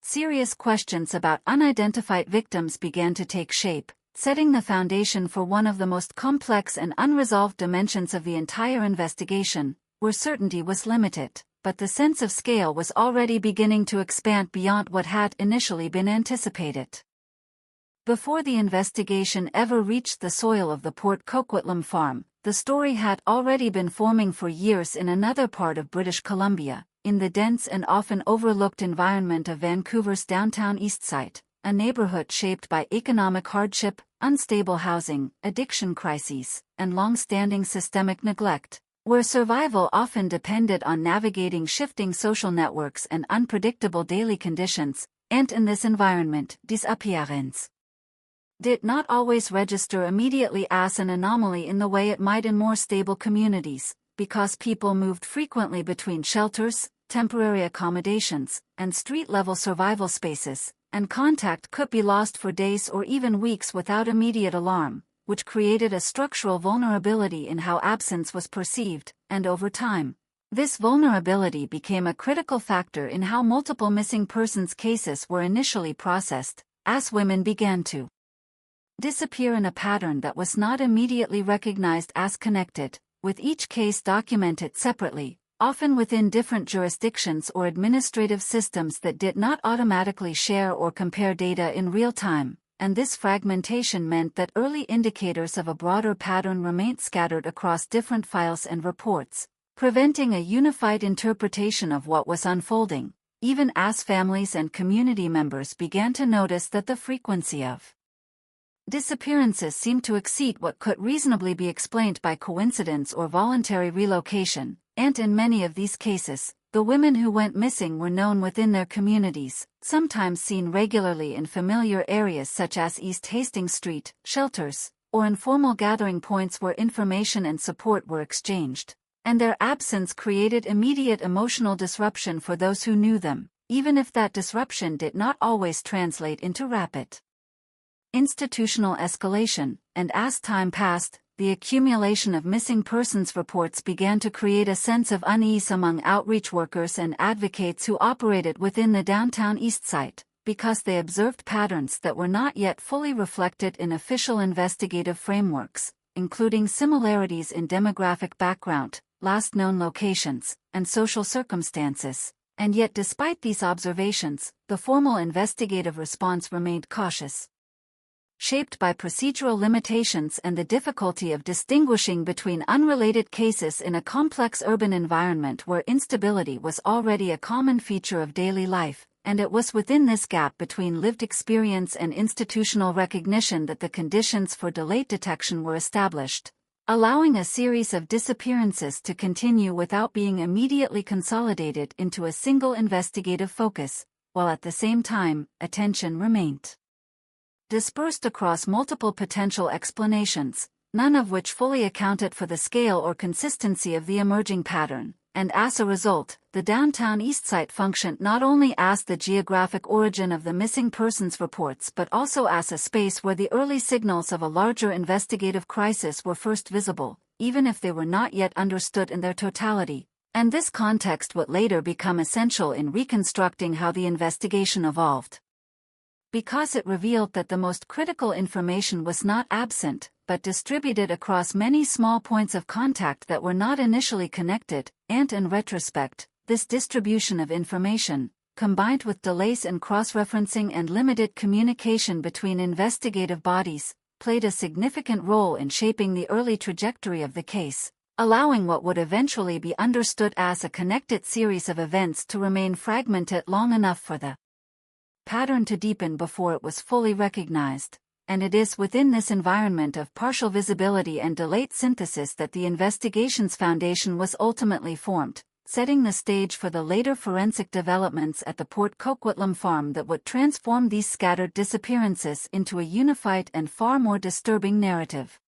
serious questions about unidentified victims began to take shape, setting the foundation for one of the most complex and unresolved dimensions of the entire investigation, where certainty was limited, but the sense of scale was already beginning to expand beyond what had initially been anticipated. Before the investigation ever reached the soil of the Port Coquitlam farm, the story had already been forming for years in another part of British Columbia, in the dense and often overlooked environment of Vancouver's downtown east side, a neighborhood shaped by economic hardship, unstable housing, addiction crises, and long-standing systemic neglect, where survival often depended on navigating shifting social networks and unpredictable daily conditions, and in this environment, disappearance did not always register immediately as an anomaly in the way it might in more stable communities, because people moved frequently between shelters, temporary accommodations, and street-level survival spaces, and contact could be lost for days or even weeks without immediate alarm, which created a structural vulnerability in how absence was perceived, and over time, this vulnerability became a critical factor in how multiple missing persons cases were initially processed, as women began to disappear in a pattern that was not immediately recognized as connected, with each case documented separately, often within different jurisdictions or administrative systems that did not automatically share or compare data in real time, and this fragmentation meant that early indicators of a broader pattern remained scattered across different files and reports, preventing a unified interpretation of what was unfolding, even as families and community members began to notice that the frequency of disappearances seemed to exceed what could reasonably be explained by coincidence or voluntary relocation, and in many of these cases, the women who went missing were known within their communities, sometimes seen regularly in familiar areas such as East Hastings Street, shelters, or informal gathering points where information and support were exchanged, and their absence created immediate emotional disruption for those who knew them, even if that disruption did not always translate into rapid institutional escalation, and as time passed, the accumulation of missing persons reports began to create a sense of unease among outreach workers and advocates who operated within the downtown east side, because they observed patterns that were not yet fully reflected in official investigative frameworks, including similarities in demographic background, last known locations, and social circumstances. And yet despite these observations, the formal investigative response remained cautious, shaped by procedural limitations and the difficulty of distinguishing between unrelated cases in a complex urban environment where instability was already a common feature of daily life, and it was within this gap between lived experience and institutional recognition that the conditions for delayed detection were established, allowing a series of disappearances to continue without being immediately consolidated into a single investigative focus, while at the same time, attention remained dispersed across multiple potential explanations, none of which fully accounted for the scale or consistency of the emerging pattern, and as a result, the downtown east side functioned not only as the geographic origin of the missing persons reports but also as a space where the early signals of a larger investigative crisis were first visible, even if they were not yet understood in their totality, and this context would later become essential in reconstructing how the investigation evolved, because it revealed that the most critical information was not absent, but distributed across many small points of contact that were not initially connected, and in retrospect, this distribution of information, combined with delays in cross-referencing and limited communication between investigative bodies, played a significant role in shaping the early trajectory of the case, allowing what would eventually be understood as a connected series of events to remain fragmented long enough for the pattern to deepen before it was fully recognized. and it is within this environment of partial visibility and delayed synthesis that the investigation's foundation was ultimately formed, setting the stage for the later forensic developments at the Port Coquitlam farm that would transform these scattered disappearances into a unified and far more disturbing narrative.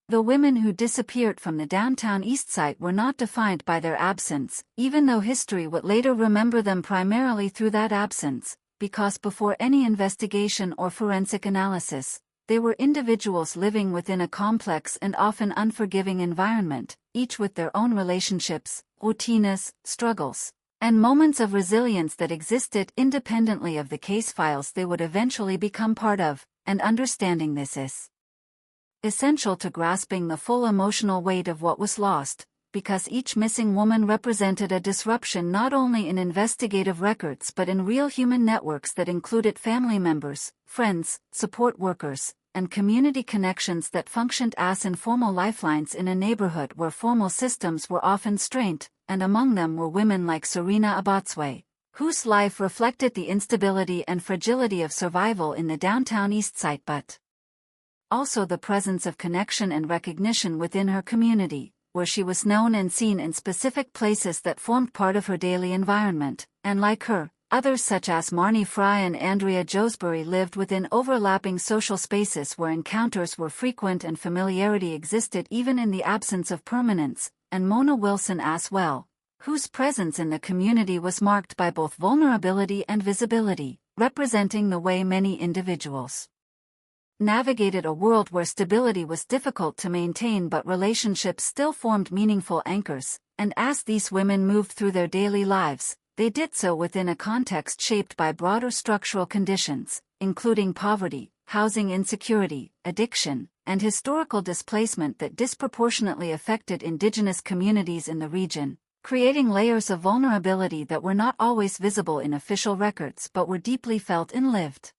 The women who disappeared from the downtown East Side were not defined by their absence, even though history would later remember them primarily through that absence, because before any investigation or forensic analysis, they were individuals living within a complex and often unforgiving environment, each with their own relationships, routines, struggles, and moments of resilience that existed independently of the case files they would eventually become part of, and understanding this is essential to grasping the full emotional weight of what was lost, because each missing woman represented a disruption not only in investigative records but in real human networks that included family members, friends, support workers, and community connections that functioned as informal lifelines in a neighborhood where formal systems were often strained, and among them were women like Serena Abotsway, whose life reflected the instability and fragility of survival in the downtown East Side but also the presence of connection and recognition within her community, where she was known and seen in specific places that formed part of her daily environment, and like her, others such as Marnie Fry and Andrea Josbury lived within overlapping social spaces where encounters were frequent and familiarity existed even in the absence of permanence, and Mona Wilson as well, whose presence in the community was marked by both vulnerability and visibility, representing the way many individuals navigated a world where stability was difficult to maintain but relationships still formed meaningful anchors, and as these women moved through their daily lives, they did so within a context shaped by broader structural conditions, including poverty, housing insecurity, addiction, and historical displacement that disproportionately affected indigenous communities in the region, creating layers of vulnerability that were not always visible in official records but were deeply felt in lived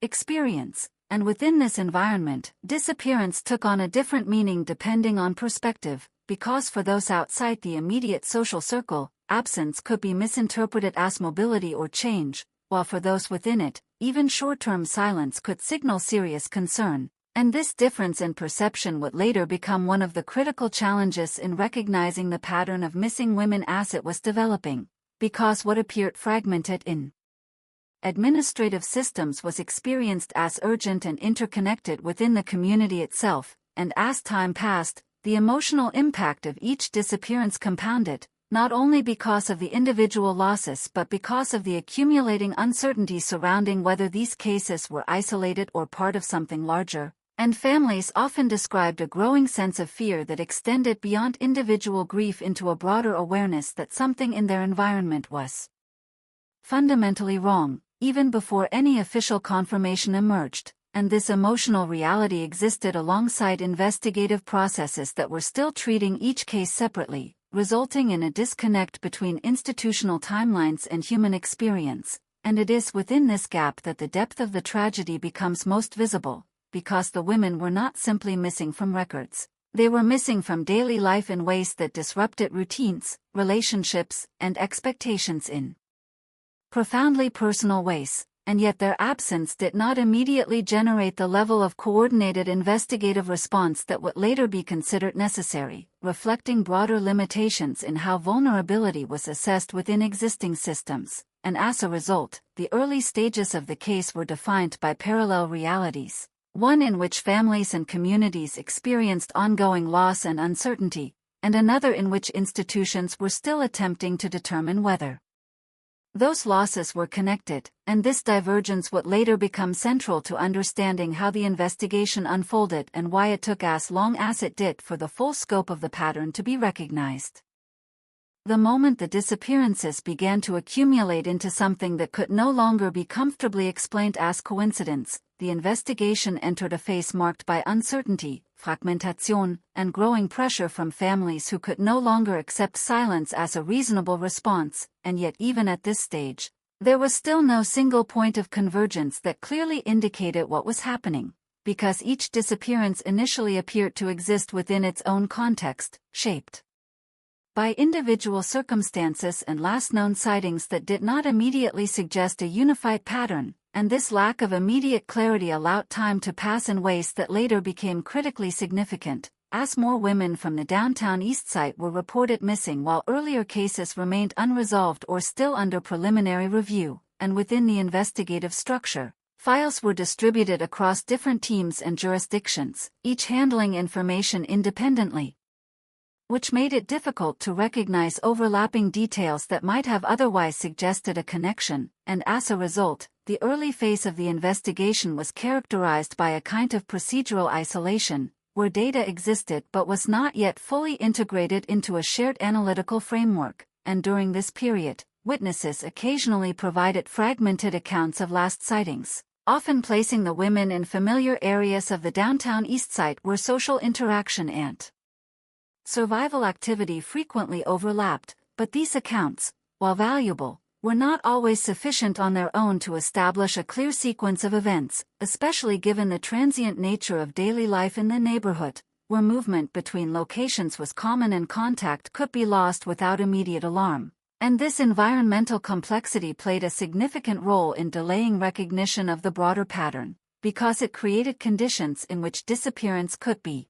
experience. And within this environment, disappearance took on a different meaning depending on perspective, because for those outside the immediate social circle, absence could be misinterpreted as mobility or change, while for those within it, even short-term silence could signal serious concern, and this difference in perception would later become one of the critical challenges in recognizing the pattern of missing women as it was developing, because what appeared fragmented in administrative systems was experienced as urgent and interconnected within the community itself, and as time passed, the emotional impact of each disappearance compounded, not only because of the individual losses but because of the accumulating uncertainty surrounding whether these cases were isolated or part of something larger, and families often described a growing sense of fear that extended beyond individual grief into a broader awareness that something in their environment was fundamentally wrong, even before any official confirmation emerged, and this emotional reality existed alongside investigative processes that were still treating each case separately, resulting in a disconnect between institutional timelines and human experience, and it is within this gap that the depth of the tragedy becomes most visible, because the women were not simply missing from records, they were missing from daily life in ways that disrupted routines, relationships, and expectations in profoundly personal ways, and yet their absence did not immediately generate the level of coordinated investigative response that would later be considered necessary, reflecting broader limitations in how vulnerability was assessed within existing systems, and as a result, the early stages of the case were defined by parallel realities, one in which families and communities experienced ongoing loss and uncertainty, and another in which institutions were still attempting to determine whether those losses were connected, and this divergence would later become central to understanding how the investigation unfolded and why it took as long as it did for the full scope of the pattern to be recognized. The moment the disappearances began to accumulate into something that could no longer be comfortably explained as coincidence, the investigation entered a phase marked by uncertainty, fragmentation, and growing pressure from families who could no longer accept silence as a reasonable response, and yet even at this stage, there was still no single point of convergence that clearly indicated what was happening, because each disappearance initially appeared to exist within its own context, shaped by individual circumstances and last known sightings that did not immediately suggest a unified pattern, and this lack of immediate clarity allowed time to pass in ways that later became critically significant, as more women from the downtown East Side were reported missing while earlier cases remained unresolved or still under preliminary review, and within the investigative structure, files were distributed across different teams and jurisdictions, each handling information independently, which made it difficult to recognize overlapping details that might have otherwise suggested a connection, and as a result, the early phase of the investigation was characterized by a kind of procedural isolation, where data existed but was not yet fully integrated into a shared analytical framework, and during this period, witnesses occasionally provided fragmented accounts of last sightings, often placing the women in familiar areas of the downtown East Side where social interaction and survival activity frequently overlapped, but these accounts, while valuable, were not always sufficient on their own to establish a clear sequence of events, especially given the transient nature of daily life in the neighborhood, where movement between locations was common and contact could be lost without immediate alarm. And this environmental complexity played a significant role in delaying recognition of the broader pattern, because it created conditions in which disappearance could be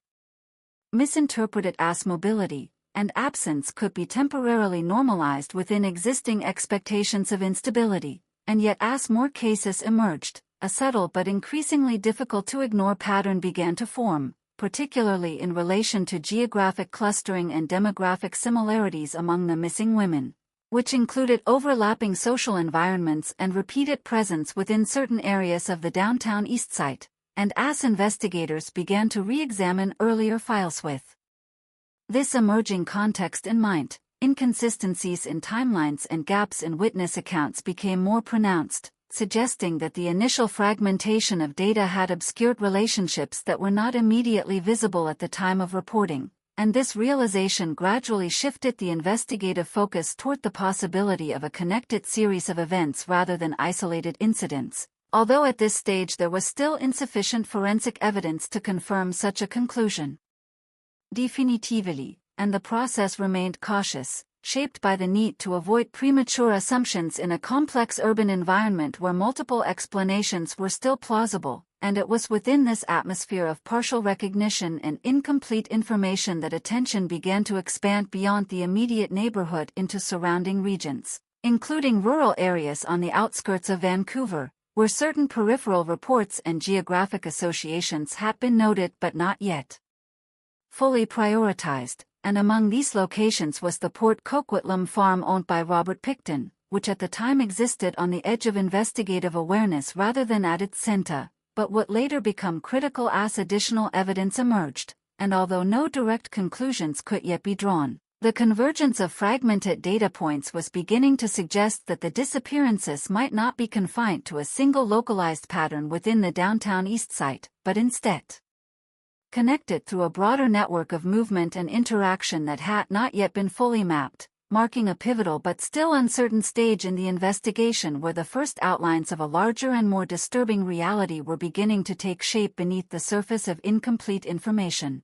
misinterpreted as mobility, and absence could be temporarily normalized within existing expectations of instability, and yet as more cases emerged, a subtle but increasingly difficult to ignore pattern began to form, particularly in relation to geographic clustering and demographic similarities among the missing women, which included overlapping social environments and repeated presence within certain areas of the downtown East Side, and as investigators began to re-examine earlier files with this emerging context in mind, inconsistencies in timelines and gaps in witness accounts became more pronounced, suggesting that the initial fragmentation of data had obscured relationships that were not immediately visible at the time of reporting, and this realization gradually shifted the investigative focus toward the possibility of a connected series of events rather than isolated incidents, although at this stage there was still insufficient forensic evidence to confirm such a conclusion definitively, and the process remained cautious, shaped by the need to avoid premature assumptions in a complex urban environment where multiple explanations were still plausible, and it was within this atmosphere of partial recognition and incomplete information that attention began to expand beyond the immediate neighborhood into surrounding regions, including rural areas on the outskirts of Vancouver, where certain peripheral reports and geographic associations had been noted but not yet fully prioritized, and among these locations was the Port Coquitlam farm owned by Robert Picton, which at the time existed on the edge of investigative awareness rather than at its center, but would later become critical as additional evidence emerged, and although no direct conclusions could yet be drawn, the convergence of fragmented data points was beginning to suggest that the disappearances might not be confined to a single localized pattern within the downtown East Side, but instead connected through a broader network of movement and interaction that had not yet been fully mapped, marking a pivotal but still uncertain stage in the investigation where the first outlines of a larger and more disturbing reality were beginning to take shape beneath the surface of incomplete information.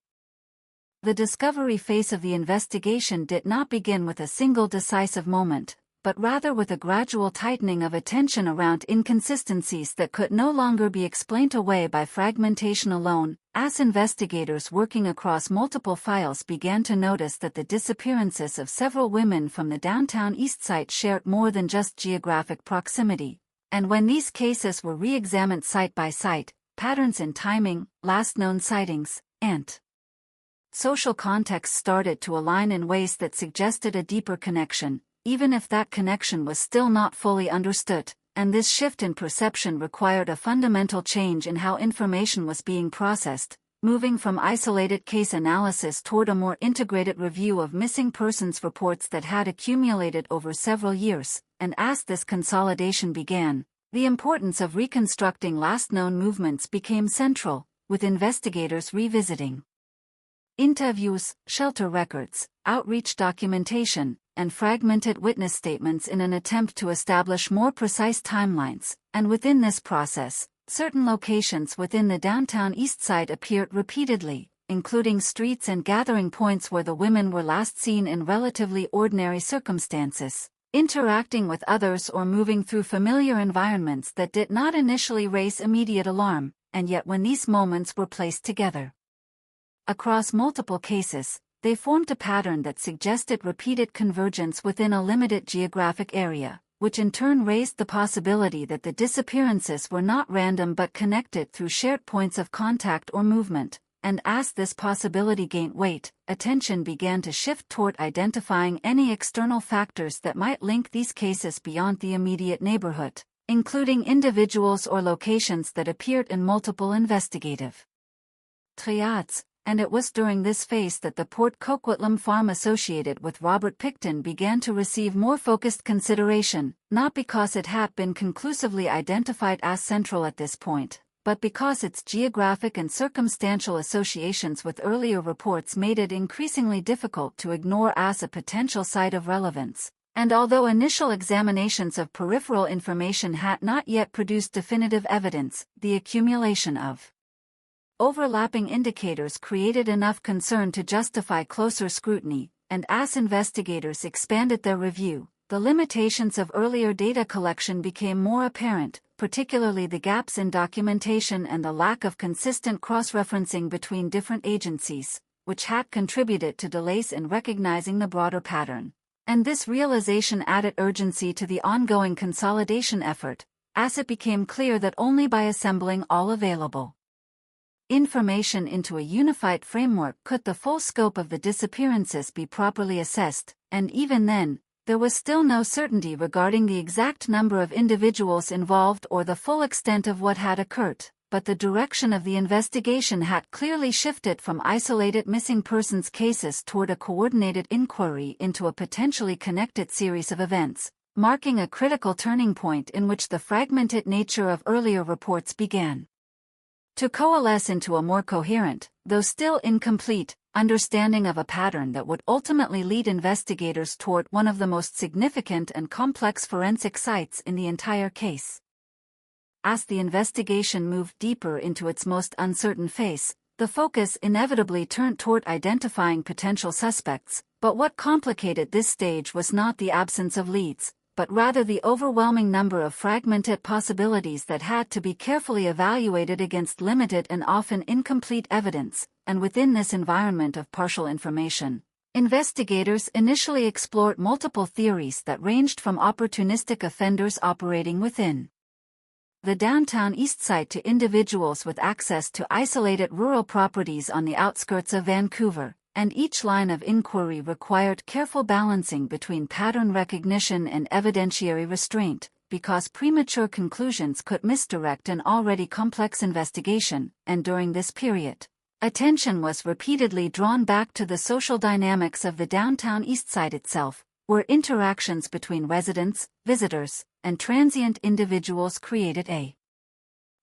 The discovery phase of the investigation did not begin with a single decisive moment, but rather with a gradual tightening of attention around inconsistencies that could no longer be explained away by fragmentation alone, as investigators working across multiple files began to notice that the disappearances of several women from the downtown East Side shared more than just geographic proximity, and when these cases were re-examined site by site, patterns in timing, last known sightings, and social context started to align in ways that suggested a deeper connection, even if that connection was still not fully understood, and this shift in perception required a fundamental change in how information was being processed, moving from isolated case analysis toward a more integrated review of missing persons reports that had accumulated over several years, and as this consolidation began, the importance of reconstructing last known movements became central, with investigators revisiting interviews, shelter records, outreach documentation, and fragmented witness statements in an attempt to establish more precise timelines, and within this process, certain locations within the downtown East Side appeared repeatedly, including streets and gathering points where the women were last seen in relatively ordinary circumstances, interacting with others or moving through familiar environments that did not initially raise immediate alarm, and yet when these moments were placed together across multiple cases, they formed a pattern that suggested repeated convergence within a limited geographic area, which in turn raised the possibility that the disappearances were not random but connected through shared points of contact or movement. And as this possibility gained weight, attention began to shift toward identifying any external factors that might link these cases beyond the immediate neighborhood, including individuals or locations that appeared in multiple investigative triads. And it was during this phase that the Port Coquitlam farm associated with Robert Pickton began to receive more focused consideration, not because it had been conclusively identified as central at this point, but because its geographic and circumstantial associations with earlier reports made it increasingly difficult to ignore as a potential site of relevance. And although initial examinations of peripheral information had not yet produced definitive evidence, the accumulation of overlapping indicators created enough concern to justify closer scrutiny, and as investigators expanded their review, the limitations of earlier data collection became more apparent, particularly the gaps in documentation and the lack of consistent cross-referencing between different agencies, which had contributed to delays in recognizing the broader pattern. And this realization added urgency to the ongoing consolidation effort, as it became clear that only by assembling all available information into a unified framework could the full scope of the disappearances be properly assessed, and even then, there was still no certainty regarding the exact number of individuals involved or the full extent of what had occurred, but the direction of the investigation had clearly shifted from isolated missing persons cases toward a coordinated inquiry into a potentially connected series of events, marking a critical turning point in which the fragmented nature of earlier reports began to coalesce into a more coherent, though still incomplete, understanding of a pattern that would ultimately lead investigators toward one of the most significant and complex forensic sites in the entire case. As the investigation moved deeper into its most uncertain phase, the focus inevitably turned toward identifying potential suspects, but what complicated this stage was not the absence of leads, but rather the overwhelming number of fragmented possibilities that had to be carefully evaluated against limited and often incomplete evidence. And within this environment of partial information, investigators initially explored multiple theories that ranged from opportunistic offenders operating within the downtown east side to individuals with access to isolated rural properties on the outskirts of Vancouver, and each line of inquiry required careful balancing between pattern recognition and evidentiary restraint, because premature conclusions could misdirect an already complex investigation. And during this period, attention was repeatedly drawn back to the social dynamics of the downtown east side itself, where interactions between residents, visitors, and transient individuals created a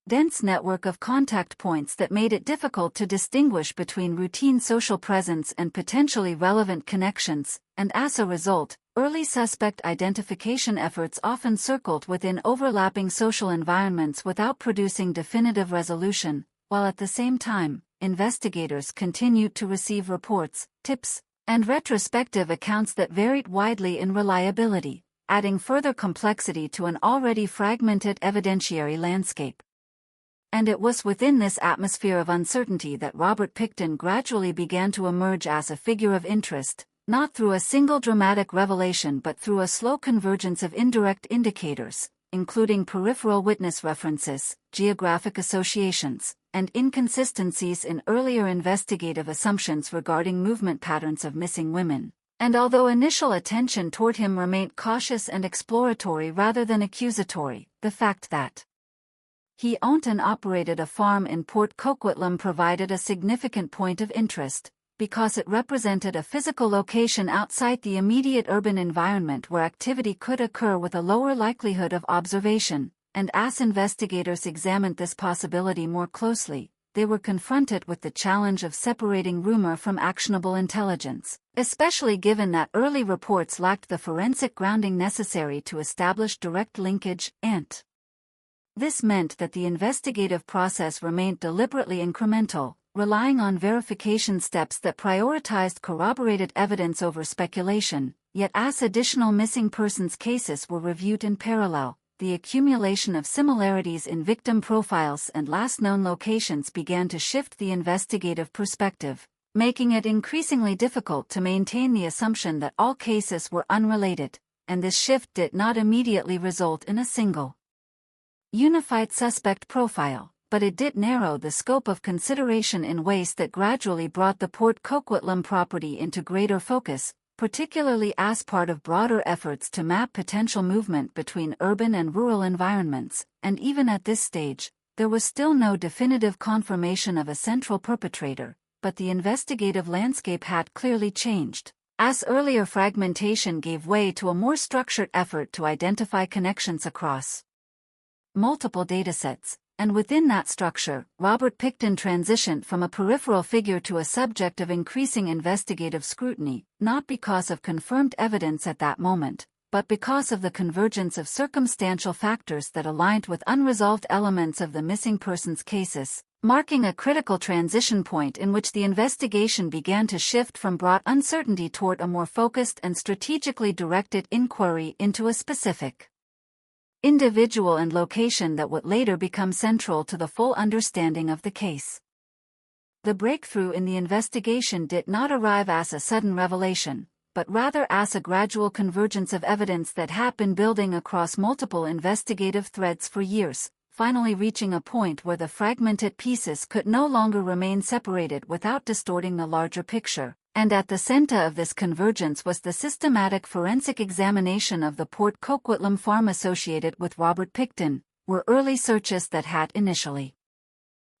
dense network of contact points that made it difficult to distinguish between routine social presence and potentially relevant connections, and as a result, early suspect identification efforts often circled within overlapping social environments without producing definitive resolution, while at the same time, investigators continued to receive reports, tips, and retrospective accounts that varied widely in reliability, adding further complexity to an already fragmented evidentiary landscape. And it was within this atmosphere of uncertainty that Robert Pickton gradually began to emerge as a figure of interest, not through a single dramatic revelation but through a slow convergence of indirect indicators, including peripheral witness references, geographic associations, and inconsistencies in earlier investigative assumptions regarding movement patterns of missing women. And although initial attention toward him remained cautious and exploratory rather than accusatory, the fact that he owned and operated a farm in Port Coquitlam provided a significant point of interest, because it represented a physical location outside the immediate urban environment where activity could occur with a lower likelihood of observation, and as investigators examined this possibility more closely, they were confronted with the challenge of separating rumor from actionable intelligence, especially given that early reports lacked the forensic grounding necessary to establish direct linkage, and this meant that the investigative process remained deliberately incremental, relying on verification steps that prioritized corroborated evidence over speculation, yet as additional missing persons cases were reviewed in parallel, the accumulation of similarities in victim profiles and last known locations began to shift the investigative perspective, making it increasingly difficult to maintain the assumption that all cases were unrelated, and this shift did not immediately result in a single unified suspect profile, but it did narrow the scope of consideration in ways that gradually brought the Port Coquitlam property into greater focus, particularly as part of broader efforts to map potential movement between urban and rural environments, and even at this stage, there was still no definitive confirmation of a central perpetrator, but the investigative landscape had clearly changed, as earlier fragmentation gave way to a more structured effort to identify connections across multiple datasets. And within that structure, Robert Pickton transitioned from a peripheral figure to a subject of increasing investigative scrutiny, not because of confirmed evidence at that moment, but because of the convergence of circumstantial factors that aligned with unresolved elements of the missing persons cases, marking a critical transition point in which the investigation began to shift from broad uncertainty toward a more focused and strategically directed inquiry into a specific individual and location that would later become central to the full understanding of the case. The breakthrough in the investigation did not arrive as a sudden revelation, but rather as a gradual convergence of evidence that had been building across multiple investigative threads for years, finally reaching a point where the fragmented pieces could no longer remain separated without distorting the larger picture. And at the center of this convergence was the systematic forensic examination of the Port Coquitlam farm associated with Robert Pickton, where early searches that had initially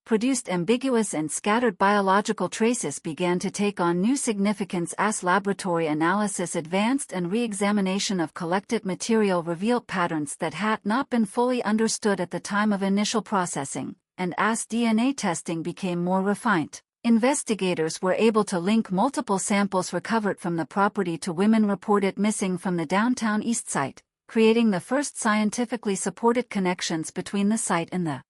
produced ambiguous and scattered biological traces began to take on new significance as laboratory analysis advanced and re-examination of collected material revealed patterns that had not been fully understood at the time of initial processing, and as DNA testing became more refined. Investigators were able to link multiple samples recovered from the property to women reported missing from the downtown east side, creating the first scientifically supported connections between the site and the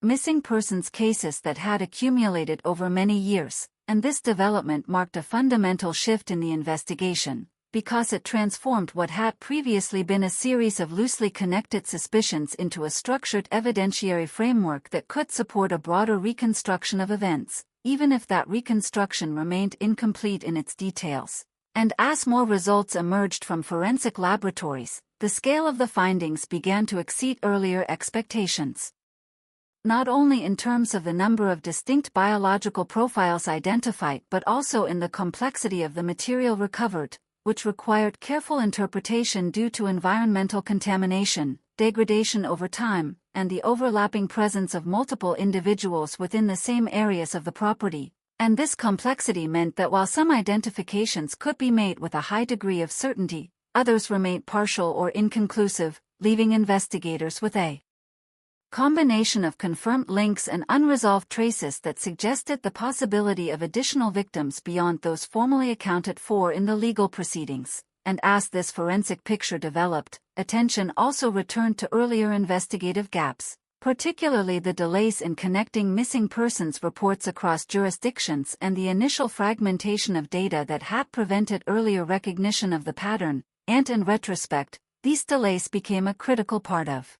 missing persons cases that had accumulated over many years, and this development marked a fundamental shift in the investigation, because it transformed what had previously been a series of loosely connected suspicions into a structured evidentiary framework that could support a broader reconstruction of events, even if that reconstruction remained incomplete in its details. And as more results emerged from forensic laboratories, the scale of the findings began to exceed earlier expectations. Not only in terms of the number of distinct biological profiles identified but also in the complexity of the material recovered, which required careful interpretation due to environmental contamination, degradation over time, and the overlapping presence of multiple individuals within the same areas of the property. And this complexity meant that while some identifications could be made with a high degree of certainty, others remained partial or inconclusive, leaving investigators with a combination of confirmed links and unresolved traces that suggested the possibility of additional victims beyond those formally accounted for in the legal proceedings. And as this forensic picture developed, attention also returned to earlier investigative gaps, particularly the delays in connecting missing persons reports across jurisdictions and the initial fragmentation of data that had prevented earlier recognition of the pattern, and in retrospect, these delays became a critical part of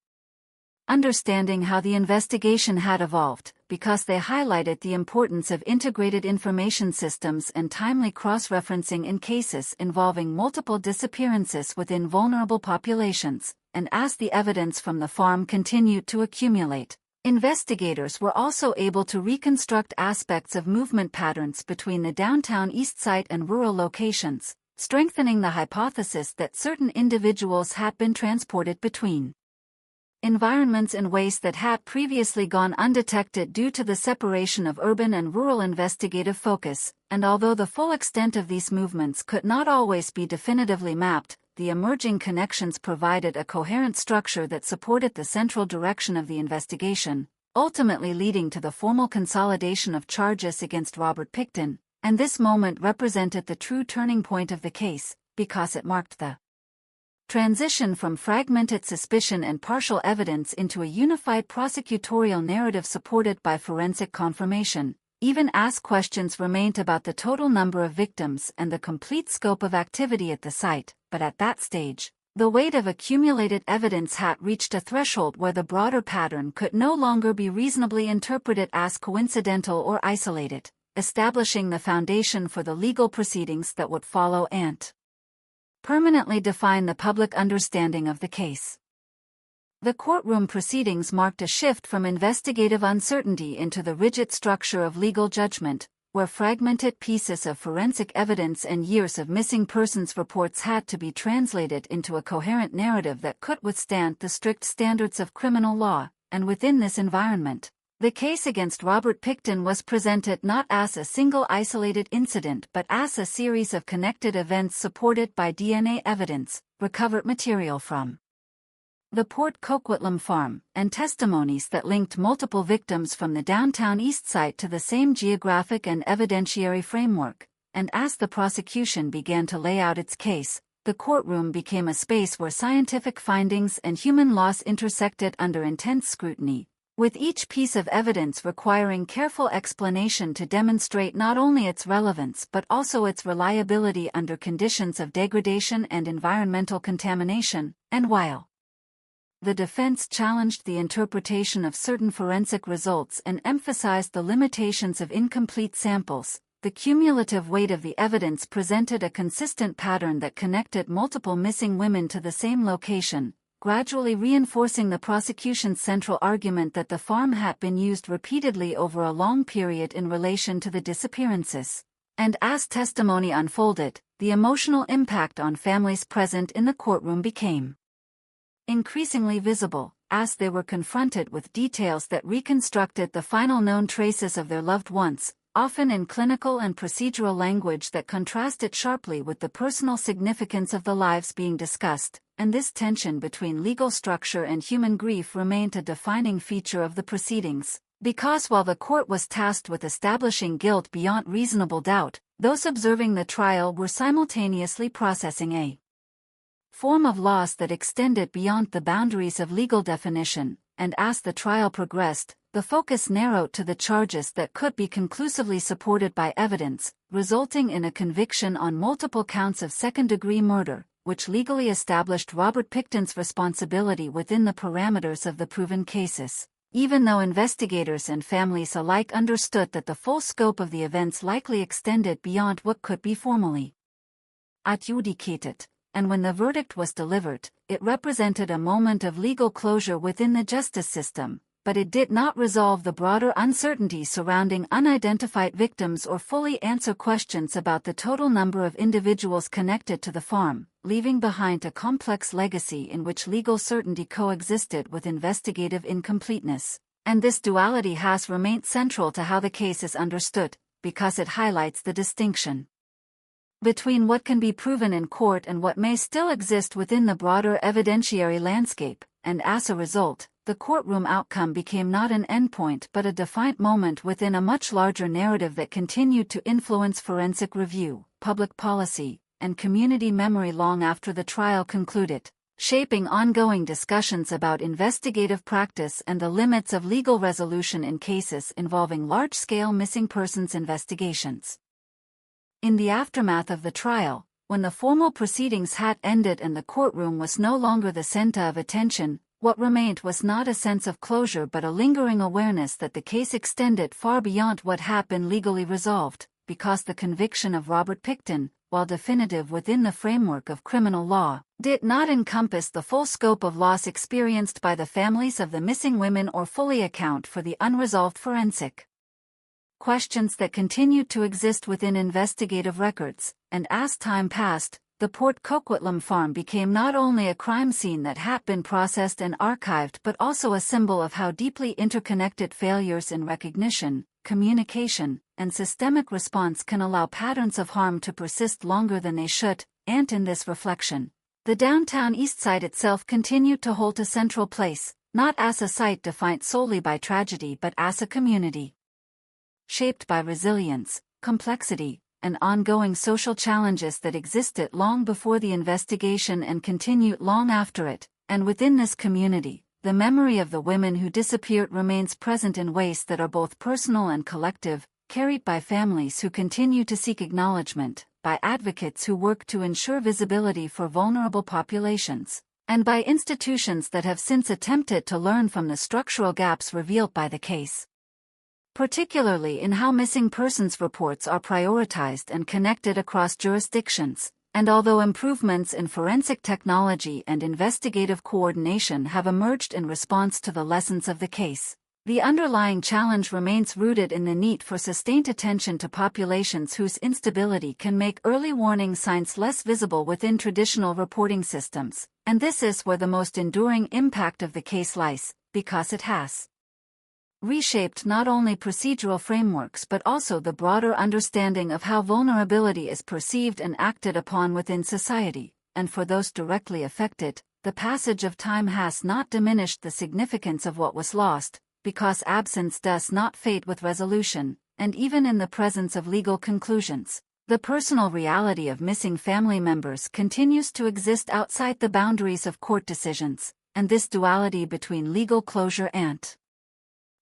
understanding how the investigation had evolved, because they highlighted the importance of integrated information systems and timely cross-referencing in cases involving multiple disappearances within vulnerable populations, and as the evidence from the farm continued to accumulate, investigators were also able to reconstruct aspects of movement patterns between the downtown east side and rural locations, strengthening the hypothesis that certain individuals had been transported between environments in ways that had previously gone undetected due to the separation of urban and rural investigative focus, and although the full extent of these movements could not always be definitively mapped, the emerging connections provided a coherent structure that supported the central direction of the investigation, ultimately leading to the formal consolidation of charges against Robert Pickton, and this moment represented the true turning point of the case, because it marked the transition from fragmented suspicion and partial evidence into a unified prosecutorial narrative supported by forensic confirmation, Even asked questions remained about the total number of victims and the complete scope of activity at the site, but at that stage, the weight of accumulated evidence had reached a threshold where the broader pattern could no longer be reasonably interpreted as coincidental or isolated, establishing the foundation for the legal proceedings that would follow and permanently define the public understanding of the case. The courtroom proceedings marked a shift from investigative uncertainty into the rigid structure of legal judgment, where fragmented pieces of forensic evidence and years of missing persons reports had to be translated into a coherent narrative that could withstand the strict standards of criminal law. And within this environment, the case against Robert Pickton was presented not as a single isolated incident but as a series of connected events supported by DNA evidence, recovered material from the Port Coquitlam farm, and testimonies that linked multiple victims from the downtown east side to the same geographic and evidentiary framework. And as the prosecution began to lay out its case, the courtroom became a space where scientific findings and human loss intersected under intense scrutiny, with each piece of evidence requiring careful explanation to demonstrate not only its relevance but also its reliability under conditions of degradation and environmental contamination. And while the defense challenged the interpretation of certain forensic results and emphasized the limitations of incomplete samples, the cumulative weight of the evidence presented a consistent pattern that connected multiple missing women to the same location, gradually reinforcing the prosecution's central argument that the farm had been used repeatedly over a long period in relation to the disappearances. And as testimony unfolded, the emotional impact on families present in the courtroom became increasingly visible, as they were confronted with details that reconstructed the final known traces of their loved ones, often in clinical and procedural language that contrasted sharply with the personal significance of the lives being discussed. And this tension between legal structure and human grief remained a defining feature of the proceedings, because while the court was tasked with establishing guilt beyond reasonable doubt, those observing the trial were simultaneously processing a form of loss that extended beyond the boundaries of legal definition. And as the trial progressed, the focus narrowed to the charges that could be conclusively supported by evidence, resulting in a conviction on multiple counts of second-degree murder, which legally established Robert Pickton's responsibility within the parameters of the proven cases, even though investigators and families alike understood that the full scope of the events likely extended beyond what could be formally adjudicated. And when the verdict was delivered, it represented a moment of legal closure within the justice system, but it did not resolve the broader uncertainty surrounding unidentified victims or fully answer questions about the total number of individuals connected to the farm, leaving behind a complex legacy in which legal certainty coexisted with investigative incompleteness. And this duality has remained central to how the case is understood, because it highlights the distinction between what can be proven in court and what may still exist within the broader evidentiary landscape. And as a result, the courtroom outcome became not an endpoint but a defined moment within a much larger narrative that continued to influence forensic review, public policy, and community memory long after the trial concluded, shaping ongoing discussions about investigative practice and the limits of legal resolution in cases involving large-scale missing persons investigations. In the aftermath of the trial, when the formal proceedings had ended and the courtroom was no longer the center of attention, what remained was not a sense of closure but a lingering awareness that the case extended far beyond what had been legally resolved, because the conviction of Robert Pickton, while definitive within the framework of criminal law, did not encompass the full scope of loss experienced by the families of the missing women or fully account for the unresolved forensic questions that continued to exist within investigative records. And as time passed, the Port Coquitlam farm became not only a crime scene that had been processed and archived but also a symbol of how deeply interconnected failures in recognition, communication, and systemic response can allow patterns of harm to persist longer than they should. And in this reflection, the downtown east side itself continued to hold a central place, not as a site defined solely by tragedy but as a community shaped by resilience, complexity, and ongoing social challenges that existed long before the investigation and continued long after it. And within this community, the memory of the women who disappeared remains present in ways that are both personal and collective, carried by families who continue to seek acknowledgement, by advocates who work to ensure visibility for vulnerable populations, and by institutions that have since attempted to learn from the structural gaps revealed by the case. Particularly in how missing persons reports are prioritized and connected across jurisdictions, and although improvements in forensic technology and investigative coordination have emerged in response to the lessons of the case, the underlying challenge remains rooted in the need for sustained attention to populations whose instability can make early warning signs less visible within traditional reporting systems, and this is where the most enduring impact of the case lies, because it has reshaped not only procedural frameworks but also the broader understanding of how vulnerability is perceived and acted upon within society, and for those directly affected, the passage of time has not diminished the significance of what was lost, because absence does not fade with resolution, and even in the presence of legal conclusions, the personal reality of missing family members continues to exist outside the boundaries of court decisions, and this duality between legal closure and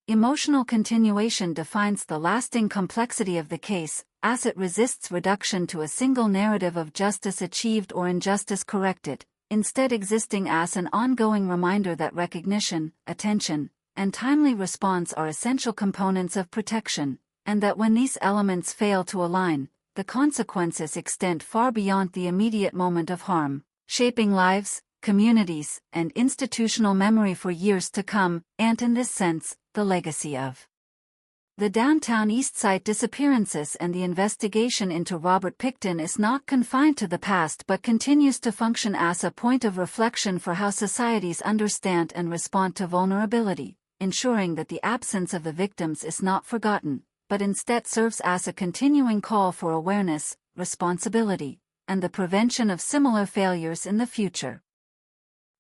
emotional continuation defines the lasting complexity of the case, as it resists reduction to a single narrative of justice achieved or injustice corrected, instead existing as an ongoing reminder that recognition, attention, and timely response are essential components of protection, and that when these elements fail to align, the consequences extend far beyond the immediate moment of harm, shaping lives, communities, and institutional memory for years to come, and in this sense, the legacy of the downtown East Side disappearances and the investigation into Robert Pickton is not confined to the past but continues to function as a point of reflection for how societies understand and respond to vulnerability, ensuring that the absence of the victims is not forgotten, but instead serves as a continuing call for awareness, responsibility, and the prevention of similar failures in the future.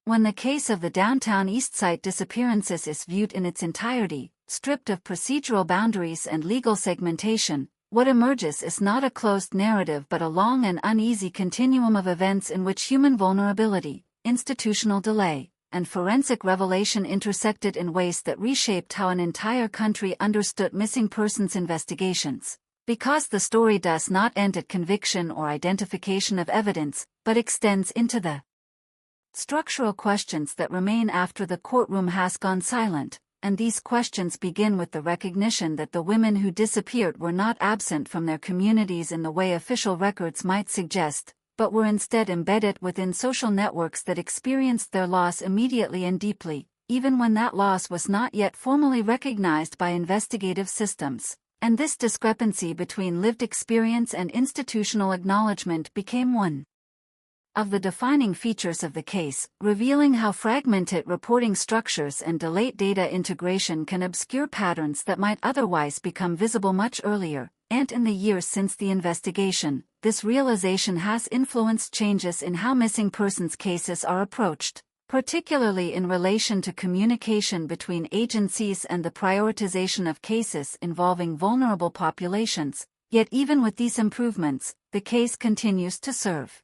When the case of the downtown East Side disappearances is viewed in its entirety, stripped of procedural boundaries and legal segmentation, what emerges is not a closed narrative but a long and uneasy continuum of events in which human vulnerability, institutional delay, and forensic revelation intersected in ways that reshaped how an entire country understood missing persons investigations. Because the story does not end at conviction or identification of evidence, but extends into the structural questions that remain after the courtroom has gone silent, and these questions begin with the recognition that the women who disappeared were not absent from their communities in the way official records might suggest, but were instead embedded within social networks that experienced their loss immediately and deeply, even when that loss was not yet formally recognized by investigative systems. And this discrepancy between lived experience and institutional acknowledgement became one of the defining features of the case, revealing how fragmented reporting structures and delayed data integration can obscure patterns that might otherwise become visible much earlier. And in the years since the investigation, this realization has influenced changes in how missing persons cases are approached, particularly in relation to communication between agencies and the prioritization of cases involving vulnerable populations. Yet even with these improvements, the case continues to serve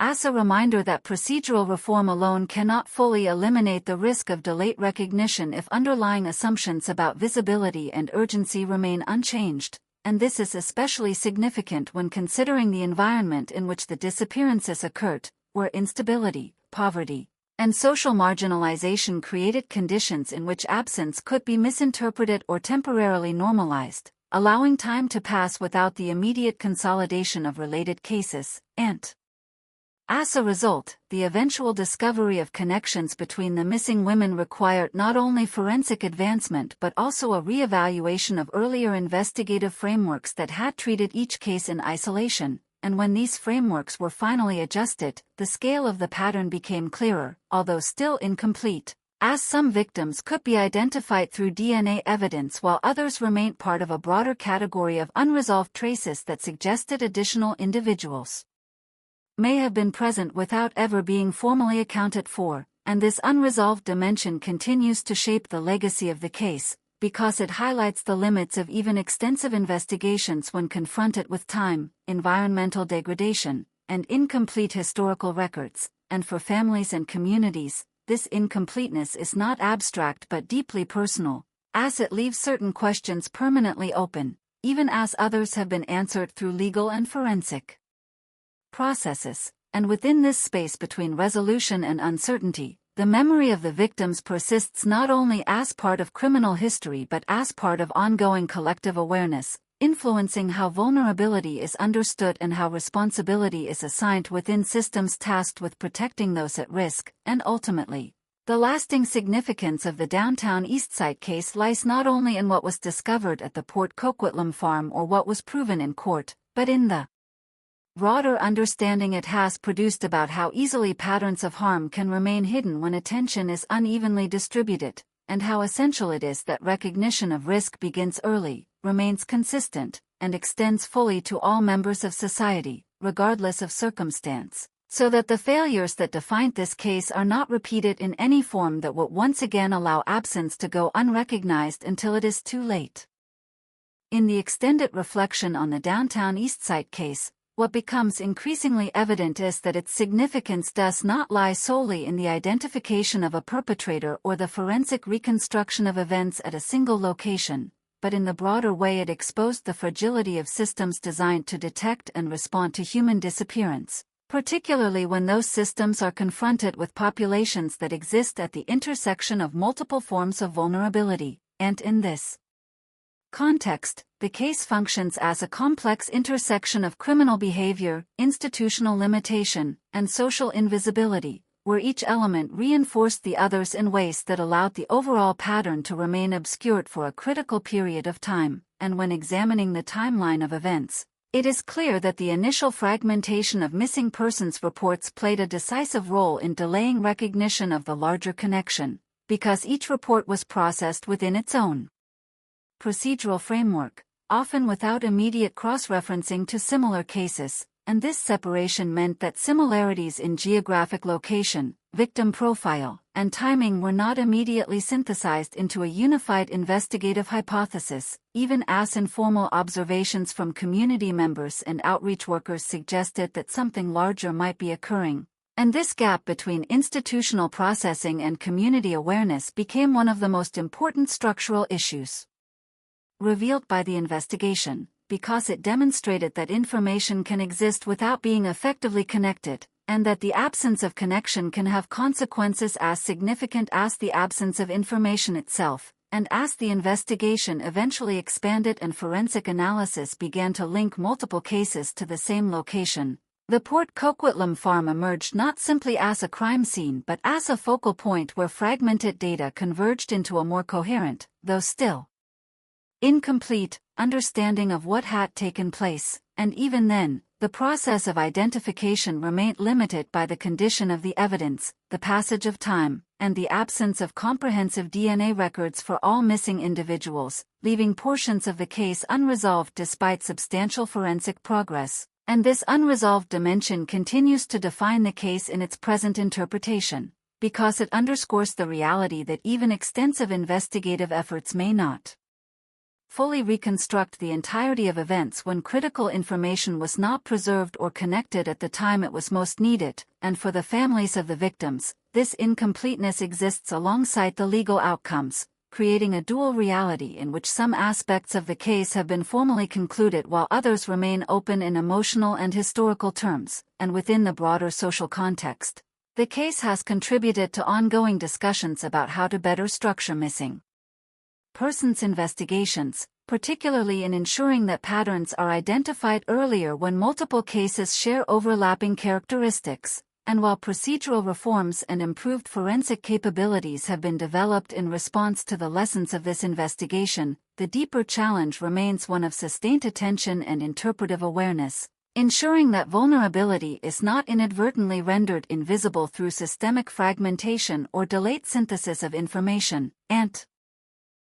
as a reminder that procedural reform alone cannot fully eliminate the risk of delayed recognition if underlying assumptions about visibility and urgency remain unchanged, and this is especially significant when considering the environment in which the disappearances occurred, where instability, poverty, and social marginalization created conditions in which absence could be misinterpreted or temporarily normalized, allowing time to pass without the immediate consolidation of related cases, and as a result, the eventual discovery of connections between the missing women required not only forensic advancement but also a re-evaluation of earlier investigative frameworks that had treated each case in isolation, and when these frameworks were finally adjusted, the scale of the pattern became clearer, although still incomplete, as some victims could be identified through DNA evidence while others remained part of a broader category of unresolved traces that suggested additional individuals may have been present without ever being formally accounted for, and this unresolved dimension continues to shape the legacy of the case, because it highlights the limits of even extensive investigations when confronted with time, environmental degradation, and incomplete historical records, and for families and communities, this incompleteness is not abstract but deeply personal, as it leaves certain questions permanently open. even as others have been answered through legal and forensic processes. And within this space between resolution and uncertainty, the memory of the victims persists not only as part of criminal history but as part of ongoing collective awareness, influencing how vulnerability is understood and how responsibility is assigned within systems tasked with protecting those at risk. And ultimately, the lasting significance of the downtown Eastside case lies not only in what was discovered at the Port Coquitlam farm or what was proven in court, but in the broader understanding it has produced about how easily patterns of harm can remain hidden when attention is unevenly distributed, and how essential it is that recognition of risk begins early, remains consistent, and extends fully to all members of society, regardless of circumstance, so that the failures that defined this case are not repeated in any form that will once again allow absence to go unrecognized until it is too late. In the extended reflection on the downtown Eastside case, what becomes increasingly evident is that its significance does not lie solely in the identification of a perpetrator or the forensic reconstruction of events at a single location, but in the broader way it exposed the fragility of systems designed to detect and respond to human disappearance, particularly when those systems are confronted with populations that exist at the intersection of multiple forms of vulnerability. And in this context, the case functions as a complex intersection of criminal behavior, institutional limitation, and social invisibility, where each element reinforced the others in ways that allowed the overall pattern to remain obscured for a critical period of time. And when examining the timeline of events, it is clear that the initial fragmentation of missing persons reports played a decisive role in delaying recognition of the larger connection, because each report was processed within its own procedural framework, often without immediate cross-referencing to similar cases, and this separation meant that similarities in geographic location, victim profile, and timing were not immediately synthesized into a unified investigative hypothesis, even as informal observations from community members and outreach workers suggested that something larger might be occurring. And this gap between institutional processing and community awareness became one of the most important structural issues revealed by the investigation, because it demonstrated that information can exist without being effectively connected, and that the absence of connection can have consequences as significant as the absence of information itself. And as the investigation eventually expanded and forensic analysis began to link multiple cases to the same location, the Port Coquitlam farm emerged not simply as a crime scene but as a focal point where fragmented data converged into a more coherent, though still incomplete, understanding of what had taken place. And even then, the process of identification remained limited by the condition of the evidence, the passage of time, and the absence of comprehensive DNA records for all missing individuals, leaving portions of the case unresolved despite substantial forensic progress. And this unresolved dimension continues to define the case in its present interpretation, because it underscores the reality that even extensive investigative efforts may not fully reconstruct the entirety of events when critical information was not preserved or connected at the time it was most needed. And for the families of the victims, this incompleteness exists alongside the legal outcomes, creating a dual reality in which some aspects of the case have been formally concluded while others remain open in emotional and historical terms. And within the broader social context, the case has contributed to ongoing discussions about how to better structure missing persons investigations, particularly in ensuring that patterns are identified earlier when multiple cases share overlapping characteristics. And while procedural reforms and improved forensic capabilities have been developed in response to the lessons of this investigation, the deeper challenge remains one of sustained attention and interpretive awareness, ensuring that vulnerability is not inadvertently rendered invisible through systemic fragmentation or delayed synthesis of information. And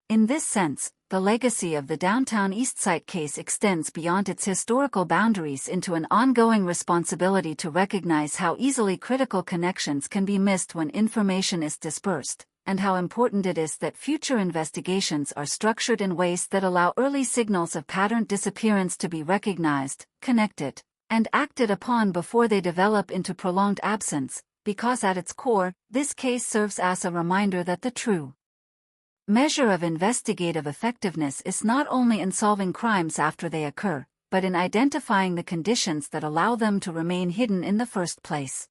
in this sense, the legacy of the downtown Eastside case extends beyond its historical boundaries into an ongoing responsibility to recognize how easily critical connections can be missed when information is dispersed, and how important it is that future investigations are structured in ways that allow early signals of patterned disappearance to be recognized, connected, and acted upon before they develop into prolonged absence, because at its core, this case serves as a reminder that the true measure of investigative effectiveness is not only in solving crimes after they occur, but in identifying the conditions that allow them to remain hidden in the first place.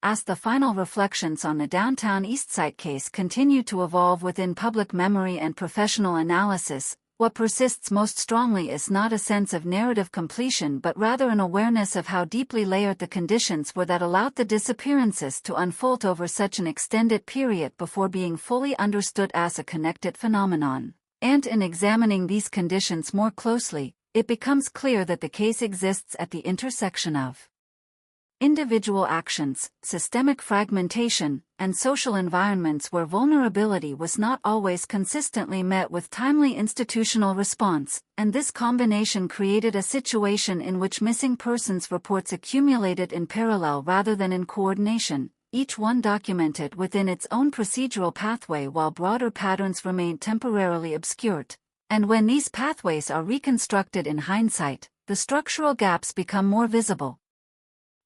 As the final reflections on the downtown Eastside case continue to evolve within public memory and professional analysis, what persists most strongly is not a sense of narrative completion but rather an awareness of how deeply layered the conditions were that allowed the disappearances to unfold over such an extended period before being fully understood as a connected phenomenon. And in examining these conditions more closely, it becomes clear that the case exists at the intersection of individual actions, systemic fragmentation, and social environments where vulnerability was not always consistently met with timely institutional response, and this combination created a situation in which missing persons reports accumulated in parallel rather than in coordination, each one documented within its own procedural pathway while broader patterns remained temporarily obscured. And when these pathways are reconstructed in hindsight, the structural gaps become more visible.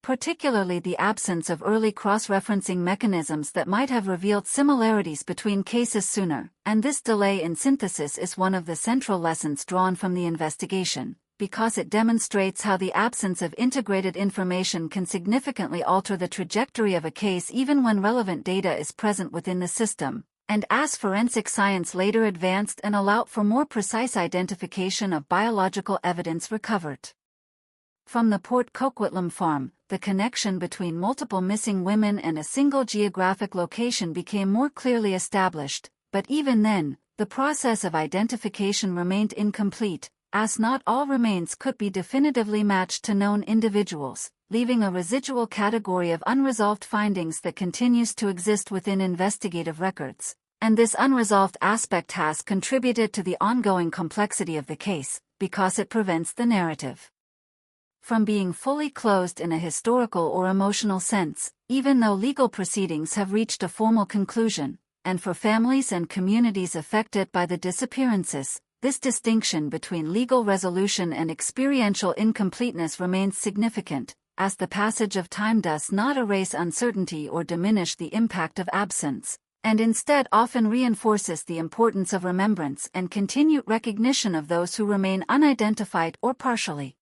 Particularly the absence of early cross-referencing mechanisms that might have revealed similarities between cases sooner, and this delay in synthesis is one of the central lessons drawn from the investigation, because it demonstrates how the absence of integrated information can significantly alter the trajectory of a case even when relevant data is present within the system, and as forensic science later advanced and allowed for more precise identification of biological evidence recovered. From the Port Coquitlam farm, the connection between multiple missing women and a single geographic location became more clearly established, but even then, the process of identification remained incomplete, as not all remains could be definitively matched to known individuals, leaving a residual category of unresolved findings that continues to exist within investigative records. And this unresolved aspect has contributed to the ongoing complexity of the case, because it prevents the narrative from being fully closed in a historical or emotional sense, even though legal proceedings have reached a formal conclusion, and for families and communities affected by the disappearances, this distinction between legal resolution and experiential incompleteness remains significant, as the passage of time does not erase uncertainty or diminish the impact of absence, and instead often reinforces the importance of remembrance and continued recognition of those who remain unidentified or partially